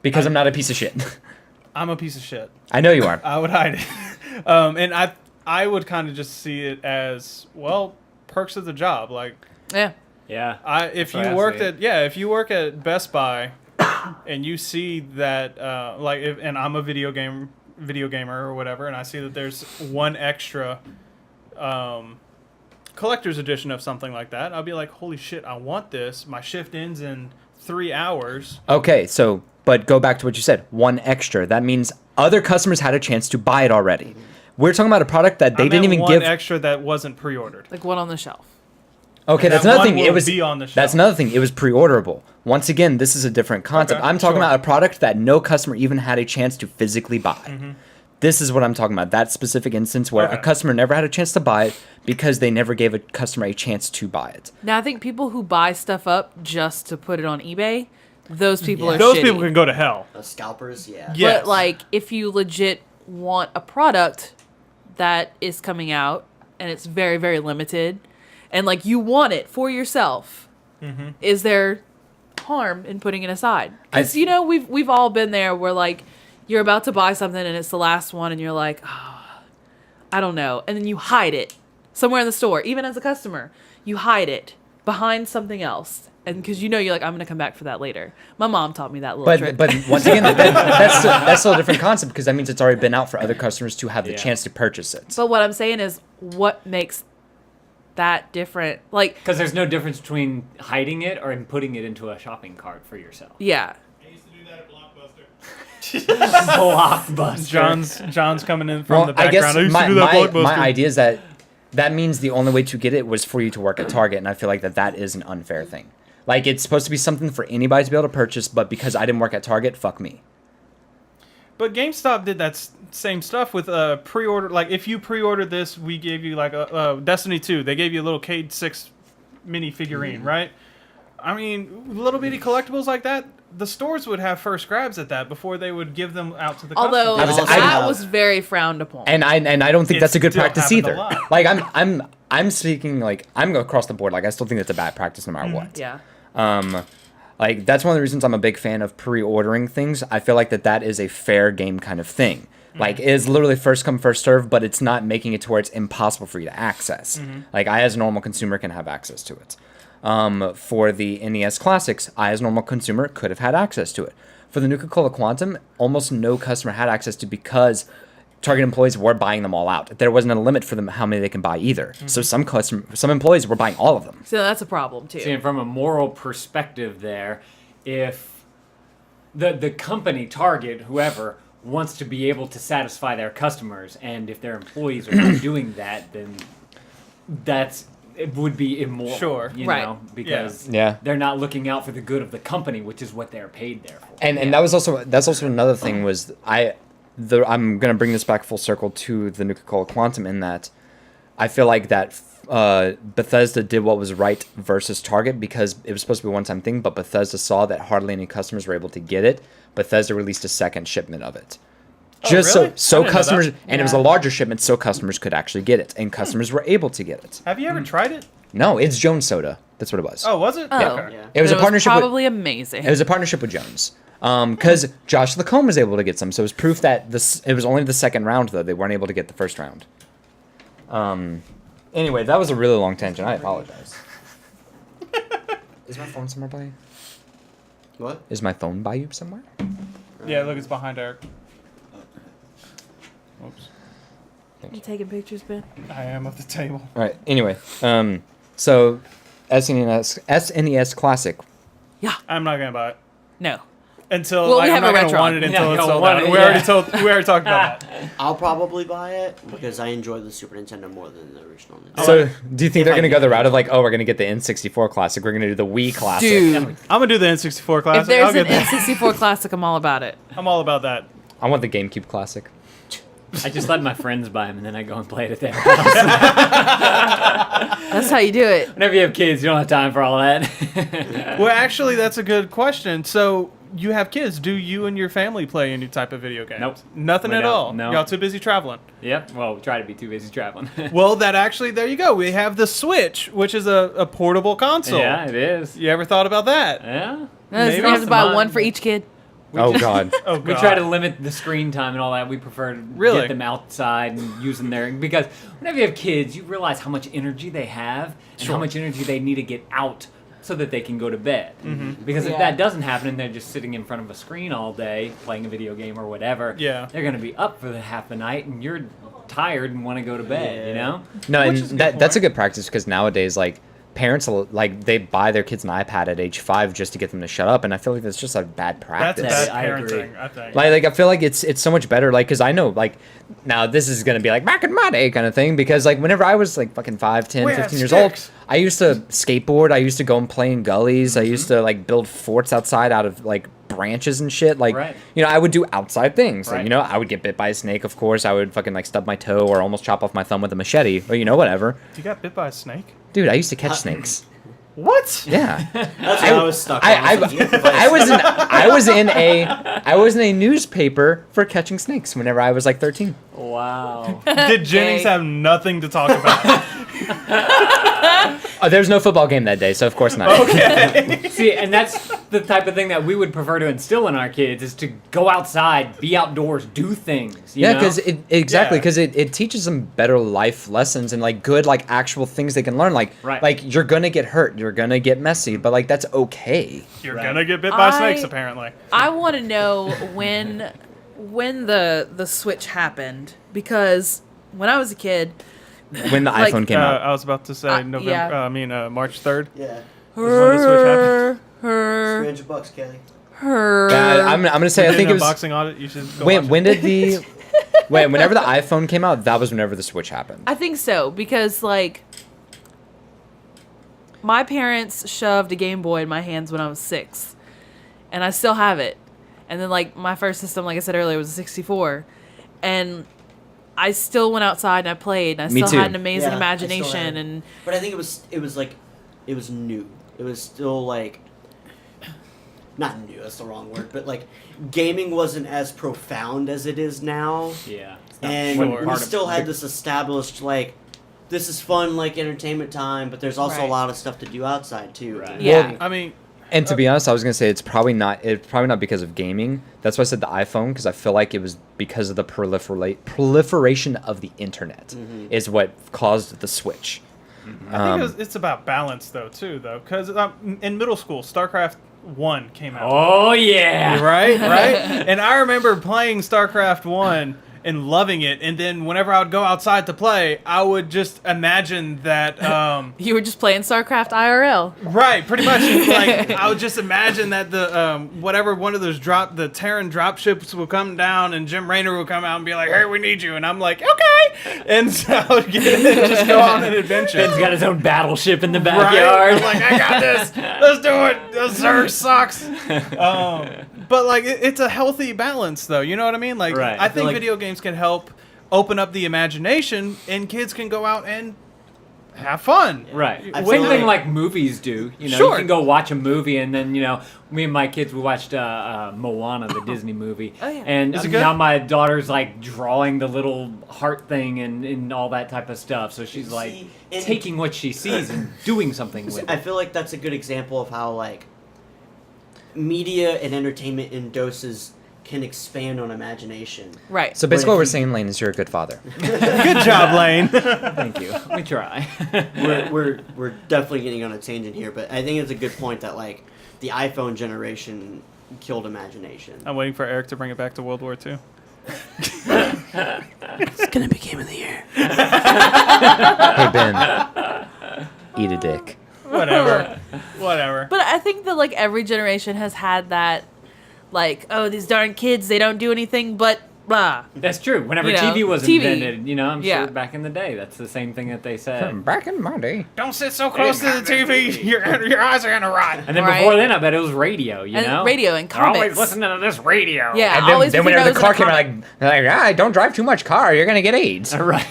Because I'm not a piece of shit. I'm a piece of shit. I know you are. I would hide it. And I would kind of just see it as, well, perks of the job. Like, Yeah. if you work at Best Buy and you see that, and I'm a video gamer or whatever, and I see that there's one extra collector's edition of something like that, I'll be like, holy shit, I want this. My shift ends in 3 hours. Okay, so, but go back to what you said. One extra. That means other customers had a chance to buy it already. We're talking about a product that they didn't even give. One extra that wasn't pre-ordered. Like one on the shelf. Okay, that's another thing. It was be on the shelf. That's another thing. It was pre-orderable. Once again, this is a different concept. Okay, I'm talking about a product that no customer even had a chance to physically buy. Mm-hmm. This is what I'm talking about. That specific instance where a customer never had a chance to buy it because they never gave a customer a chance to buy it. Now, I think people who buy stuff up just to put it on eBay, those people are Those shitty. people can go to hell. The scalpers, yeah. Yes. But, like, if you legit want a product that is coming out and it's very, very limited, and, like, you want it for yourself, is there harm in putting it aside? Because, we've all been there where, like, you're about to buy something and it's the last one and you're like, I don't know. And then you hide it somewhere in the store, even as a customer. You hide it behind something else. And because you're like, I'm going to come back for that later. My mom taught me that little trick. But once again, that's still a different concept because that means it's already been out for other customers to have the chance to purchase it. But what I'm saying is, what makes that different? Like, Because there's no difference between hiding it or putting it into a shopping cart for yourself. yeah. I used to do that at Blockbuster. Blockbuster. John's coming in from the I background. guess I used to do that at Blockbuster. my idea is that means the only way to get it was for you to work at Target, and I feel like that is an unfair thing. Like, it's supposed to be something for anybody to be able to purchase, but because I didn't work at Target, fuck me. But GameStop did that same stuff with pre-order. Like, if you pre-ordered this, we gave you, like, a Destiny 2. They gave you a little Cade 6 mini figurine, right? I mean, little bitty collectibles like that, the stores would have first grabs at that before they would give them out to the Although customers. that was very frowned upon. And I don't think that's a good still practice happened a either. lot. Like, I'm speaking like I'm across the board. Like I still think that's a bad practice no matter what. Yeah. Like that's one of the reasons I'm a big fan of pre-ordering things. I feel like that is a fair game kind of thing. Like it is literally first come first serve, but it's not making it to where it's impossible for you to access. Like I as a normal consumer can have access to it. For the NES Classics, I as a normal consumer could have had access to it. For the Nuka-Cola Quantum, almost no customer had access to because Target employees were buying them all out. There wasn't a limit for them how many they can buy either. So some employees were buying all of them. So that's a problem too. See, and from a moral perspective there, if the company, Target, whoever, wants to be able to satisfy their customers, and if their employees are not doing that, then it would be immoral. Sure. You Right. know, because Yeah. they're not looking out for the good of the company, which is what they're paid there for. And that's also another thing was I'm gonna bring this back full circle to the Nuka-Cola Quantum in that I feel like that Bethesda did what was right versus Target because it was supposed to be a one-time thing, but Bethesda saw that hardly any customers were able to get it. Bethesda released a second shipment of it. Just really? I so didn't know customers, that. and it was a larger shipment, so customers could actually get it, and customers were able to get it. Have you ever tried it? No, it's Jones Soda. That's what it was. Oh, was it? Oh. Okay. Yeah. It was a partnership. Probably amazing. It was a partnership with Jones. Because Josh Lacombe was able to get some, so it was proof that it was only the second round though. They weren't able to get the first round. Anyway, that was a really long tangent. I apologize. Is my phone somewhere by you? What? Is my phone by you somewhere? Yeah, look, it's behind Eric. Oops. You taking pictures, Ben? I am of the table. All right. Anyway, so SNES Classic. I'm not gonna buy it No. until Well, we I'm have not a gonna retro. want it until Yeah, it's you sold want out. it, We yeah. already talked about that. I'll probably buy it because I enjoy the Super Nintendo more than the original Nintendo. So, do you think If they're I going to do. go the route of like, oh, we're going to get the N64 Classic, we're going to do the Wii Classic? Dude, I'm gonna do the N64 classic. if there's I'll an get that. N64 Classic, I'm all about it. I'm all about that. I want the GameCube Classic. I just let my friends buy them, and then I go and play it at their house. That's how you do it. Whenever you have kids, you don't have time for all that. Well, actually, that's a good question. So, you have kids. Do you and your family play any type of video games? Nope. Nothing We at don't. all. No. Y'all too busy traveling. Yep. Well, we try to be too busy traveling. Well, there you go. We have the Switch, which is a portable console. Yeah, it is. You ever thought about that? Yeah. Maybe You have to it's buy fun. one for each kid. Oh, God. Oh, We God. try to limit the screen time and all that. We prefer to Really? get them outside and use them there. Because whenever you have kids, you realize how much energy they have and Sure. how much energy they need to get out so that they can go to bed. Mm-hmm. Because if Yeah. that doesn't happen and they're just sitting in front of a screen all day playing a video game or whatever, Yeah. they're going to be up for the half the night and you're tired and want to go to bed, you know? No, Which and is a good that's a point. good practice because nowadays, like, parents, like, they buy their kids an iPad at age 5 just to get them to shut up, and I feel like that's just a bad That's practice. bad I agree. parenting, I think. Like I feel like it's so much better, like, because I know, like, now this is going to be, like, back in my day kind of thing, because, like, whenever I was, like, fucking 5, 10, We had 15 years old, sticks. I used to skateboard, I used to go and play in gullies, I used to, like, build forts outside out of, like, branches and shit, like, Right. you know, I would do outside things, like, Right. you know, I would get bit by a snake, of course, I would fucking, like, stub my toe or almost chop off my thumb with a machete, or, you know, whatever. You got bit by a snake? Dude, I used to catch snakes. What? Yeah. That's what I was stuck on. I was like, you have to buy I was in a newspaper for catching snakes whenever I was like 13. Wow. Did Jennings Okay. have nothing to talk about? Oh, there was no football game that day, so of course not. Okay. See, and that's the type of thing that we would prefer to instill in our kids is to go outside, be outdoors, do things. Yeah, know? because Yeah. it teaches them better life lessons and like good like actual things they can learn. Like Right. like you're gonna get hurt, you're gonna get messy, but like that's okay. You're Right. gonna get bit by I- snakes, apparently. I want to know when the switch happened, because when I was a kid, When the Like, iPhone came out. I was about to say November. yeah. March 3rd. Yeah. when the Switch happened. her, $300, Kelly. her. I'm gonna say I think it was unboxing audit. You should go when watch when it. did the whenever the iPhone came out, that was whenever the Switch happened. I think so, because like my parents shoved a Game Boy in my hands when I was 6, and I still have it. And then like my first system, like I said earlier, was a 64, and I still went outside and I played, and I Me still too. had an amazing Yeah, I still imagination. had it. And But I think it was like, it was new. It was still like, not new, that's the wrong word, but like, gaming wasn't as profound as it is now. yeah. And Sure. we still had this established, like, this is fun, like entertainment time, but there's also a Right. lot of stuff to do outside too. Right. Yeah. I mean, And to be honest, I was gonna say it's probably not because of gaming. That's why I said the iPhone, because I feel like it was because of the proliferation of the internet is what caused the switch. I think it's about balance though too, though, because in middle school, StarCraft 1 came out. Oh yeah. Right. And I remember playing StarCraft 1 and loving it, and then whenever I would go outside to play, I would just imagine that. You were just playing StarCraft IRL. Right, pretty much. Like I would just imagine that the whatever one of those the Terran drop ships will come down, and Jim Raynor will come out and be like, "Hey, we need you," and I'm like, "Okay," and so I would get in and just go on an adventure. Ben's got his own battleship in the Right? backyard. I'm like, I got this. Let's do it. The Zerg sucks. But like, it's a healthy balance, though. You know what I mean? Like, Right. I I think like- video games can help open up the imagination, and kids can go out and have fun. Right. I Same feel thing like- like movies do. You know, Sure. you can go watch a movie, and then me and my kids we watched Moana, the Disney movie. Oh, yeah. And Is it good? now my daughter's like drawing the little heart thing and all that type of stuff. So she's like See, and- taking what she sees and doing something with I it. feel like that's a good example of how like media and entertainment in doses can expand on imagination. Right. So basically, what if we're you- saying, Lane, is you're a good father. Good job, Lane. Thank you. We try. We're definitely getting on a tangent here, but I think it's a good point that like the iPhone generation killed imagination. I'm waiting for Eric to bring it back to World War II. It's gonna be Game of the Year. Hey Ben, eat a dick. Whatever. But I think that like every generation has had that, like, oh, these darn kids, they don't do anything but blah. That's true. Whenever You know, TV was TV. invented, I'm Yeah. sure back in the day, that's the same thing that they said. Back in my day. Don't sit so close to the TV. Your eyes are gonna rot. And then Right. before then, I bet it was radio. You And know, radio and They're always comics. listening to this radio. Yeah, And then, always then with your whenever the nose in car a came, like, ah, don't drive too much car. You're gonna get AIDS. Right.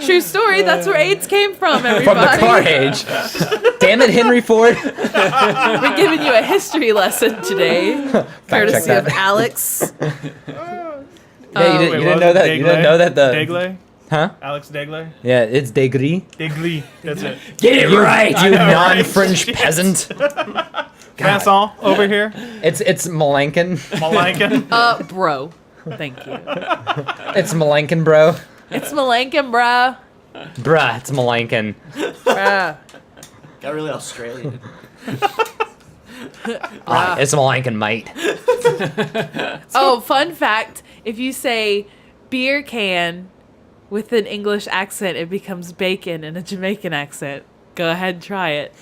True story. That's where AIDS came from, everybody. From the car age. Damn it, Henry Ford. We're giving you a history lesson today, courtesy that. of Alex. Yeah, Oh, you Wait, didn't what know was it? that. You didn't know that the Degley? huh? Alex Degley? Yeah, it's Degree. Degley. That's it. Get it right. You know, right? non-French Yes. peasant. Vincent over here. It's Malenkin. Malankin. Bro. Thank you. It's Malenkin, bro. It's Malankin, bruh. Bruh, it's Malenkin. Bruh. Got really Australian. It's Malenkin, mate. Oh, fun fact. If you say beer can with an English accent, it becomes bacon in a Jamaican accent. Go ahead and try it.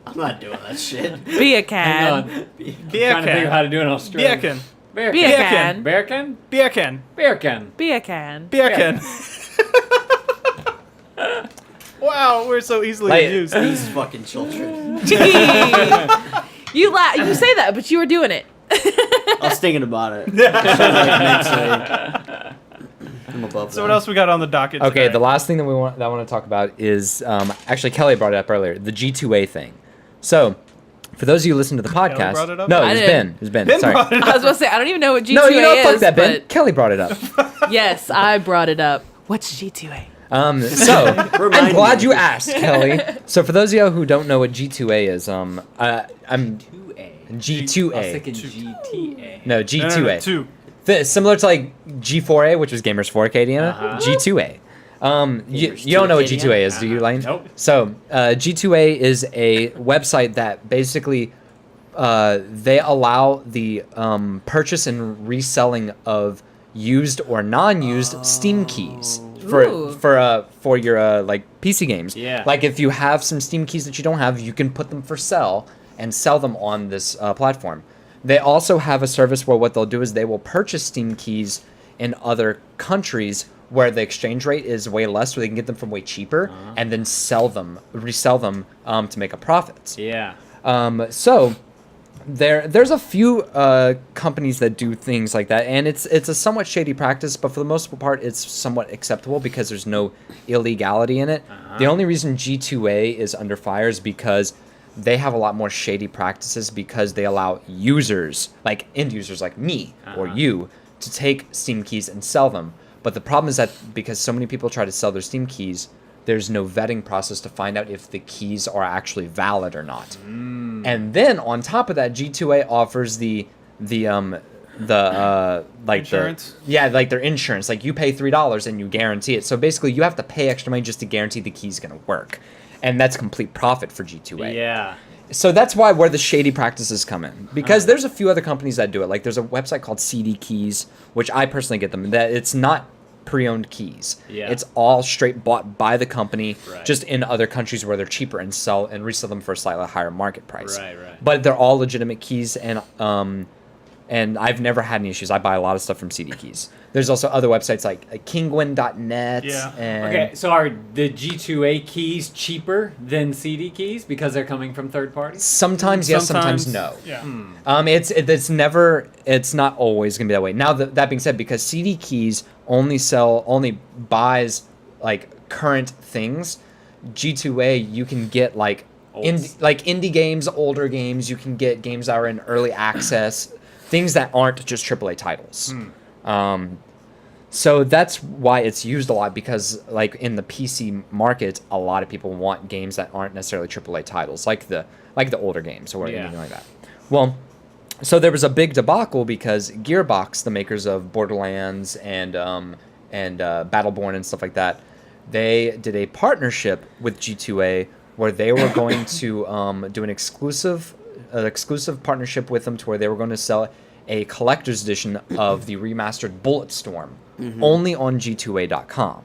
I'm not doing that shit. Be a Hang can. on. Trying to think of how to do it in Australia. Bierken. Bear Be a can. can. Bear can. Beer can. Bear can. Be a can. Beer can. Wow, we're so easily Like- amused. These fucking children. You say that, but you were doing it. I was thinking about it. I'm above So that. what else we got on the docket Okay, today? the last thing that I want to talk about is actually Kelly brought it up earlier, the G2A thing. So, for those of you who listen to the podcast, brought it up? no, I it was didn't. Ben. It was Ben. Ben Sorry. brought it I was about to say, I don't even know what G2A No, you know, is. fuck that, Ben. but Kelly brought it up. yes, I brought it up. What's G2A? So Remind I'm glad me. you asked, Kelly. So for those of you who don't know what G2A is, I'm 2A. G2A. I was thinking GTA. No, No, G2A. no, no, two. Similar to like G4A, which was Gamers for Acadiana. Uh-huh. G2A. You Gamers don't know what to G2A is, do you, Lane? Nope. So G2A is a website that basically they allow the purchase and reselling of used or non-used Steam keys Ooh. for your like PC games. Yeah. Like if you have some Steam keys that you don't have, you can put them for sale and sell them on this platform. They also have a service where what they'll do is they will purchase Steam keys in other countries where the exchange rate is way less, so they can get them from way cheaper, and then resell them to make a profit. Yeah. So there's a few companies that do things like that, and it's a somewhat shady practice, but for the most part, it's somewhat acceptable because there's no illegality in it. The only reason G2A is under fire is because they have a lot more shady practices because they allow users, like end users like me or you, to take Steam keys and sell them. But the problem is that because so many people try to sell their Steam keys, there's no vetting process to find out if the keys are actually valid or not. And then on top of that, G2A offers Insurance? like their insurance. Like you pay $3 and you guarantee it. So basically you have to pay extra money just to guarantee the key's going to work. And that's complete profit for G2A. Yeah. So that's where the shady practices come in. Because there's a few other companies that do it. Like there's a website called CD Keys, which I personally get them. That it's not pre-owned keys. Yeah. It's all straight bought by the company, Right. just in other countries where they're cheaper and resell them for a slightly higher market price. Right. But they're all legitimate keys, and I've never had any issues. I buy a lot of stuff from CD Keys. There's also other websites like kingwin.net. Yeah. And Okay, so are the G2A keys cheaper than CD keys because they're coming from third parties? Sometimes yes, sometimes no. Yeah. It's not always gonna be that way. Now that being said, because CD Keys only buys like current things, G2A you can get like indie games, older games. You can get games that are in early access, things that aren't just AAA titles. So that's why it's used a lot, because like in the PC market, a lot of people want games that aren't necessarily AAA titles, like the older games or anything like that. Well, so there was a big debacle because Gearbox, the makers of Borderlands and Battleborn and stuff like that, they did a partnership with G2A where they were going to do an exclusive partnership with them, to where they were going to sell a collector's edition of the remastered Bulletstorm only on G2A.com.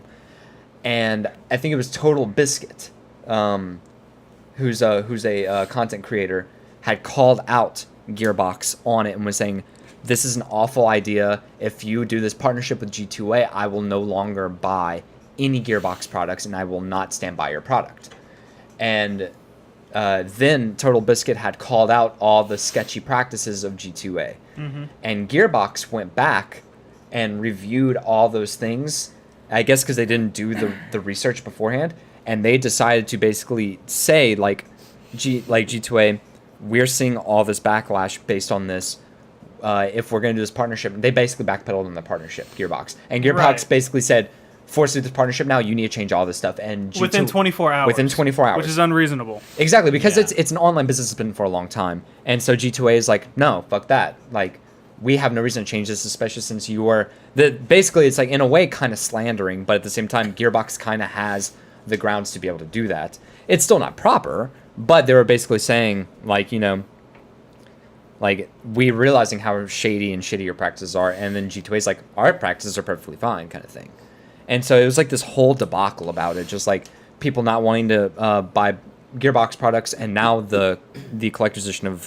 And I think it was Total Biscuit, who's a content creator, had called out Gearbox on it and was saying, this is an awful idea. If you do this partnership with G2A, I will no longer buy any Gearbox products and I will not stand by your product. And then Total Biscuit had called out all the sketchy practices of G2A. And Gearbox went back and reviewed all those things, I guess because they didn't do the research beforehand, and they decided to basically say, G2A, we're seeing all this backlash based on this. If we're going to do this partnership, they basically backpedaled on the partnership, Gearbox. And Gearbox basically said, forced to do this partnership now, you need to change all this stuff. And Within 24 hours. Within 24 hours. Which is unreasonable. Exactly, because it's an online business that's been for a long time. And so G2A is like, no, fuck that. Like, we have no reason to change this, especially since you are... Basically, it's like, in a way, kind of slandering, but at the same time, Gearbox kind of has the grounds to be able to do that. It's still not proper, but they were basically saying, like, we realizing how shady and shitty your practices are, and then G2A's like, our practices are perfectly fine, kind of thing. And so it was like this whole debacle about it, just like people not wanting to buy Gearbox products, and now the collector's edition of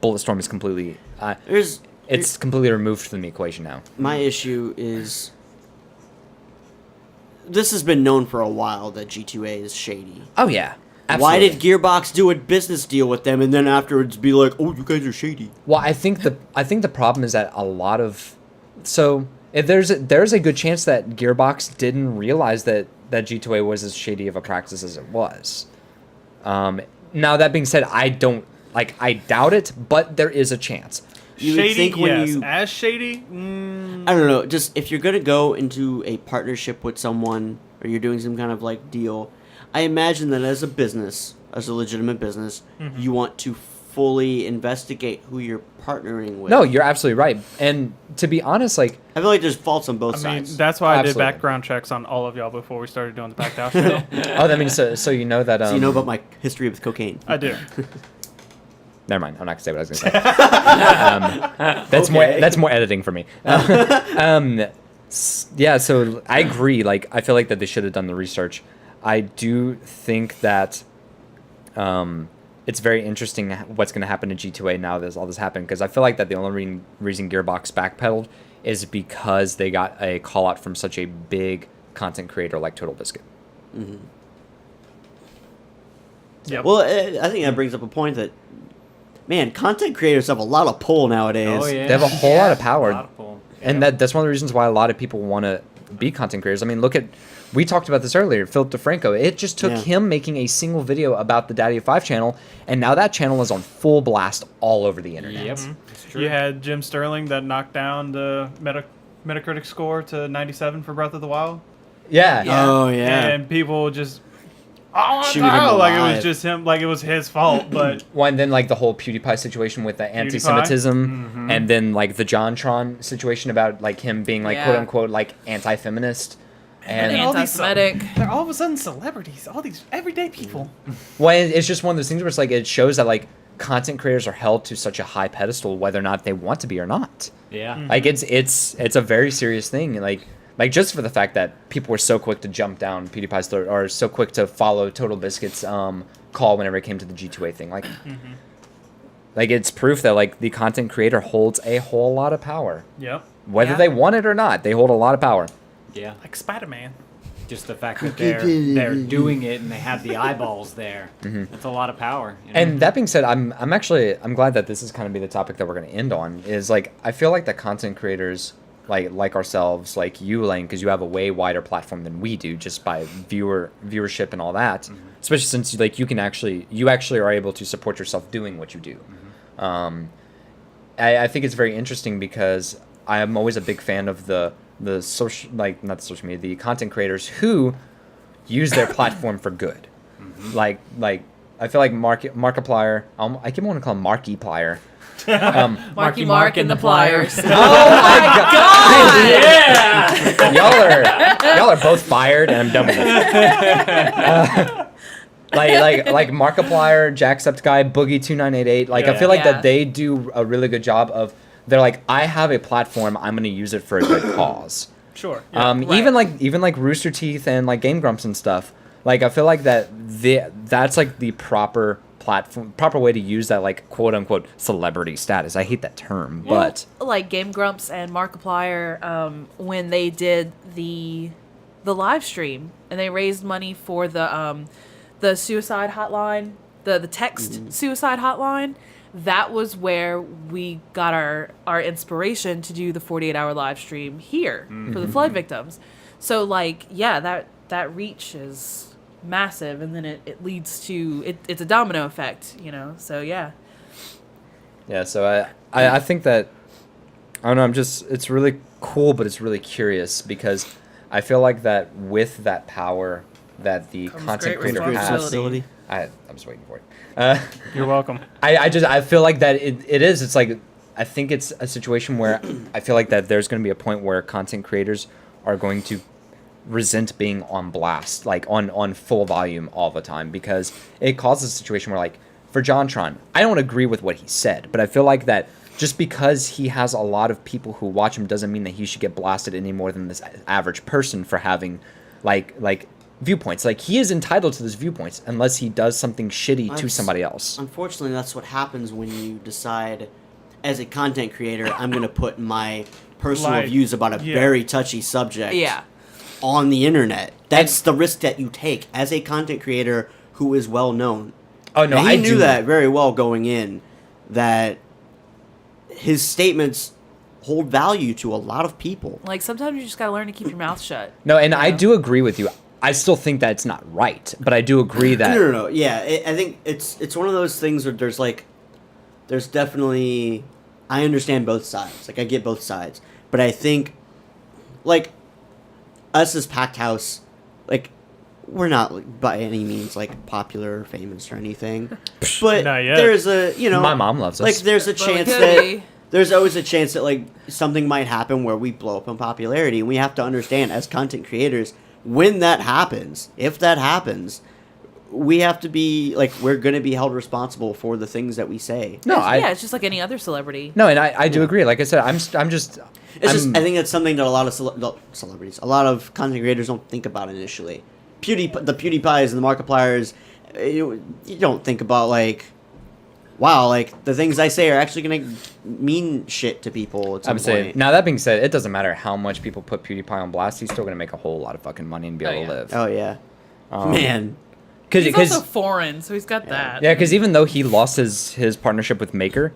Bulletstorm is completely it's completely removed from the equation now. My issue is this has been known for a while that G2A is shady. Oh yeah, absolutely. Why did Gearbox do a business deal with them and then afterwards be like, "Oh, you guys are shady"? Well, I think the problem is that a lot of there's a good chance that Gearbox didn't realize that G2A was as shady of a practice as it was. Now that being said, I doubt it, but there is a chance. You shady, would think when yes. As shady? I don't know. Just if you're gonna go into a partnership with someone, or you're doing some kind of like deal, I imagine that as a business, as a legitimate business, you want to fully investigate who you're partnering with. No, you're absolutely right. And to be honest, like, I feel like there's faults on both I mean, sides. that's why Absolutely. I did background checks on all of y'all before we started doing the Packed Out show. oh, that means so you know that. So you know about my history with cocaine. I do. Never mind. I'm not gonna say what I was gonna say. That's more editing for me. Yeah. So I agree. Like, I feel like that they should have done the research. I do think that it's very interesting what's going to happen to G2A now that all this happened, because I feel like that the only reason Gearbox backpedaled is because they got a call out from such a big content creator like Total Biscuit. Mm-hmm. Yep. Well, I think that brings up a point that, man, content creators have a lot of pull nowadays. Oh, yeah. They have a whole lot of A power. lot of pull. And that's one of the reasons why a lot of people want to be content creators. I mean, we talked about this earlier, Philip DeFranco. It just took him making a single video about the Daddy of Five channel, and now that channel is on full blast all over the internet. Yep. It's true. You had Jim Sterling that knocked down the Metacritic score to 97 for Breath of the Wild. Yeah. Yeah. Oh yeah. And people just, oh, Shooting him no, like it alive. was just him, like it was his fault. But Well, and then like the whole PewDiePie situation with the anti-Semitism, and then like the JonTron situation about like him being like Yeah. quote unquote like anti-feminist, and all these- Anti-Semitic. they're all of a sudden celebrities, all these everyday people. well, it's just one of those things where it's like it shows that like content creators are held to such a high pedestal whether or not they want to be or not. Yeah. Like it's a very serious thing. Like just for the fact that people were so quick to jump down PewDiePie's throat or so quick to follow Total Biscuit's call whenever it came to the G2A thing. Like it's proof that like the content creator holds a whole lot of power. Yep. Whether Yeah. they want it or not, they hold a lot of power. Yeah. Like Spider-Man. Just the fact that Cookie they're pig. doing it and they have the eyeballs there. That's a lot of power. You know? And that being said, I'm glad that this is kind of be the topic that we're going to end on. Is like I feel like the content creators like ourselves, like you, Lane, because you have a way wider platform than we do, just by viewership and all that. Especially since like you actually are able to support yourself doing what you do. I think it's very interesting because I am always a big fan of the social, like not the social media, the content creators who use their platform for good. Like I feel like Markiplier, I keep wanting to call him Markiplier. Marky Mark and the Pliers. Oh my god! yeah. y'all are both fired, and I'm done with it. Like Markiplier, Jacksepticeye, Boogie2988. Like I feel like Yeah. that they do a really good job of. They're like, I have a platform. I'm going to use it for a good cause. Sure. Right. Even like Rooster Teeth and like Game Grumps and stuff. Like I feel like that's like the proper way to use that like quote unquote celebrity status. I hate that term, but Like Game Grumps and Markiplier, when they did the live stream and they raised money for the suicide hotline, the text suicide hotline. That was where we got our inspiration to do the 48-hour live stream here for the flood victims. So like, yeah, that reach is massive, and then it leads to it's a domino effect, you know. So yeah. yeah. So I think that I don't know. It's really cool, but it's really curious because I feel like that with that power that the Comes content great creator has. responsibility. I'm just waiting for it. You're welcome. I feel like that it is. It's like I think it's a situation where I feel like that there's going to be a point where content creators are going to resent being on blast, like on full volume all the time, because it causes a situation where like for JonTron, I don't agree with what he said, but I feel like that just because he has a lot of people who watch him doesn't mean that he should get blasted any more than this average person for having like viewpoints. Like he is entitled to those viewpoints unless he does something shitty to somebody else. Unfortunately, that's what happens when you decide, as a content creator, I'm going to put my personal Like, views about a yeah. very touchy subject Yeah. on the internet. That's the risk that you take as a content creator who is well known. Oh no, And I he knew do that very well going in, that his statements hold value to a lot of people. Like sometimes you just gotta learn to keep your mouth shut. No, and you I know? do agree with you. I still think that it's not right, but I do agree that No. Yeah, I think it's one of those things where there's definitely, I understand both sides. Like I get both sides, but I think, like, us as Packed House, like, we're not like, by any means like popular or famous or anything, but Not yet. there's a my mom loves us. like there's a But we chance could that be. there's always a chance that like something might happen where we blow up in popularity, and we have to understand as content creators, when that happens, if that happens, we have to be like, we're going to be held responsible for the things that we say. no, Yeah, it's just like any other celebrity. and I do agree. Like I said, I think it's something that a lot of celebrities, a lot of content creators don't think about initially. The PewDiePies and the Markipliers, you don't think about like, wow, like the things I say are actually going to mean shit to people at some I'm saying. point. Now that being said, it doesn't matter how much people put PewDiePie on blast. He's still gonna make a whole lot of fucking money and be able to live. Oh yeah, man. He's Because also foreign, so he's got that. yeah, because even though he lost his partnership with Maker,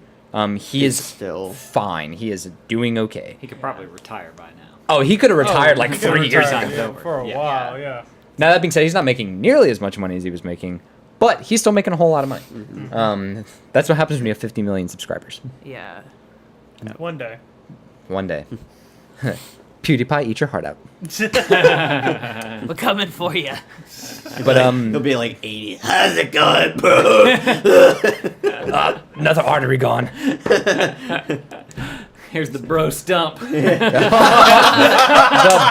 he is Still fine. He is doing okay. He could probably retire by now. Oh, he could have retired like He could've 3 years retired, ago. over. for a Yeah. while. Yeah. Now that being said, he's not making nearly as much money as he was making, but he's still making a whole lot of money. That's what happens when you have 50 million subscribers. Yeah. One day. One day. PewDiePie, eat your heart out. We're coming for you. But He'll be like 80. How's it going, bro? another artery gone. Here's the bro stump. The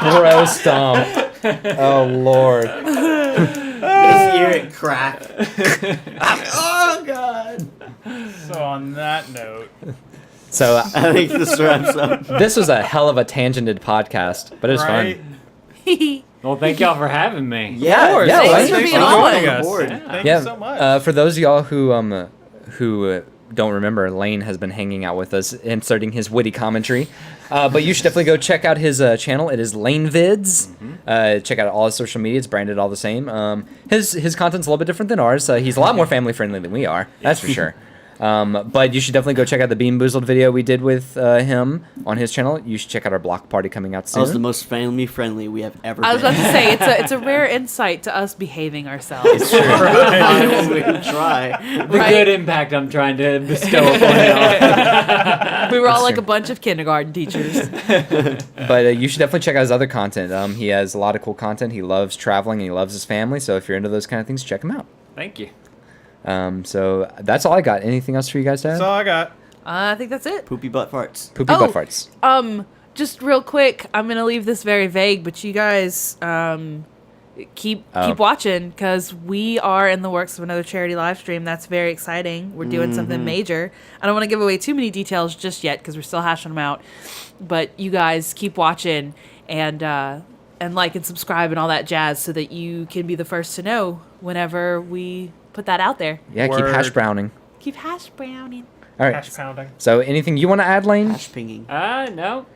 bro stomp. Oh Lord. Just hear it crack. Oh God. So on that note, So I think this wraps up. this was a hell of a tangented podcast, but it was right? fun. Well, thank y'all for having me. Yeah, yeah, Thanks for Thanks being for on. joining us. Board. Thank Yeah. you so much. For those of y'all who don't remember, Lane has been hanging out with us, inserting his witty commentary. But you should definitely go check out his channel. It is LaneVids. Check out all his social media. It's branded all the same. His content's a little bit different than ours. He's a lot more family friendly than we are. That's for sure. But you should definitely go check out the Bean Boozled video we did with him on his channel. You should check out our block party coming out That was the soon. most family friendly we have ever I was been. about to say it's a rare insight to us behaving ourselves. I will try. The Right. good impact I'm trying to bestow upon y'all. We were all That's like true. a bunch of kindergarten teachers. But you should definitely check out his other content. He has a lot of cool content. He loves traveling and he loves his family. So if you're into those kind of things, check him out. Thank you. So that's all I got. Anything else for you guys to add? That's all I got. I think that's it. Poopy butt farts. Poopy Oh. butt farts. Just real quick, I'm gonna leave this very vague, but you guys keep watching because we are in the works of another charity live stream. That's very exciting. We're doing something major. I don't want to give away too many details just yet because we're still hashing them out. But you guys keep watching and like and subscribe and all that jazz so that you can be the first to know whenever we put that out there. Yeah, keep hash Word. browning. Keep hash browning. All right. Hash pounding. So anything you want to add, Lane? Hash pinging. No.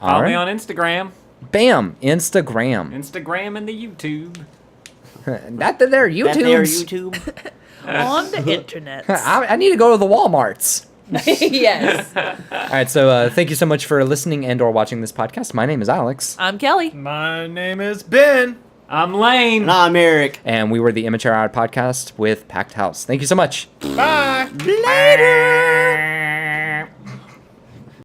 All Follow right. me on Instagram. Bam. Instagram. Instagram and the YouTube. Not that they're That there YouTubes. YouTube. On the internet. I need to go to the Walmarts. Yes. All right. So thank you so much for listening and or watching this podcast. My name is Alex. I'm Kelly. My name is Ben. I'm Lane. And I'm Eric. And we were the Immature Hour podcast with Packed House. Thank you so much. Bye. Later.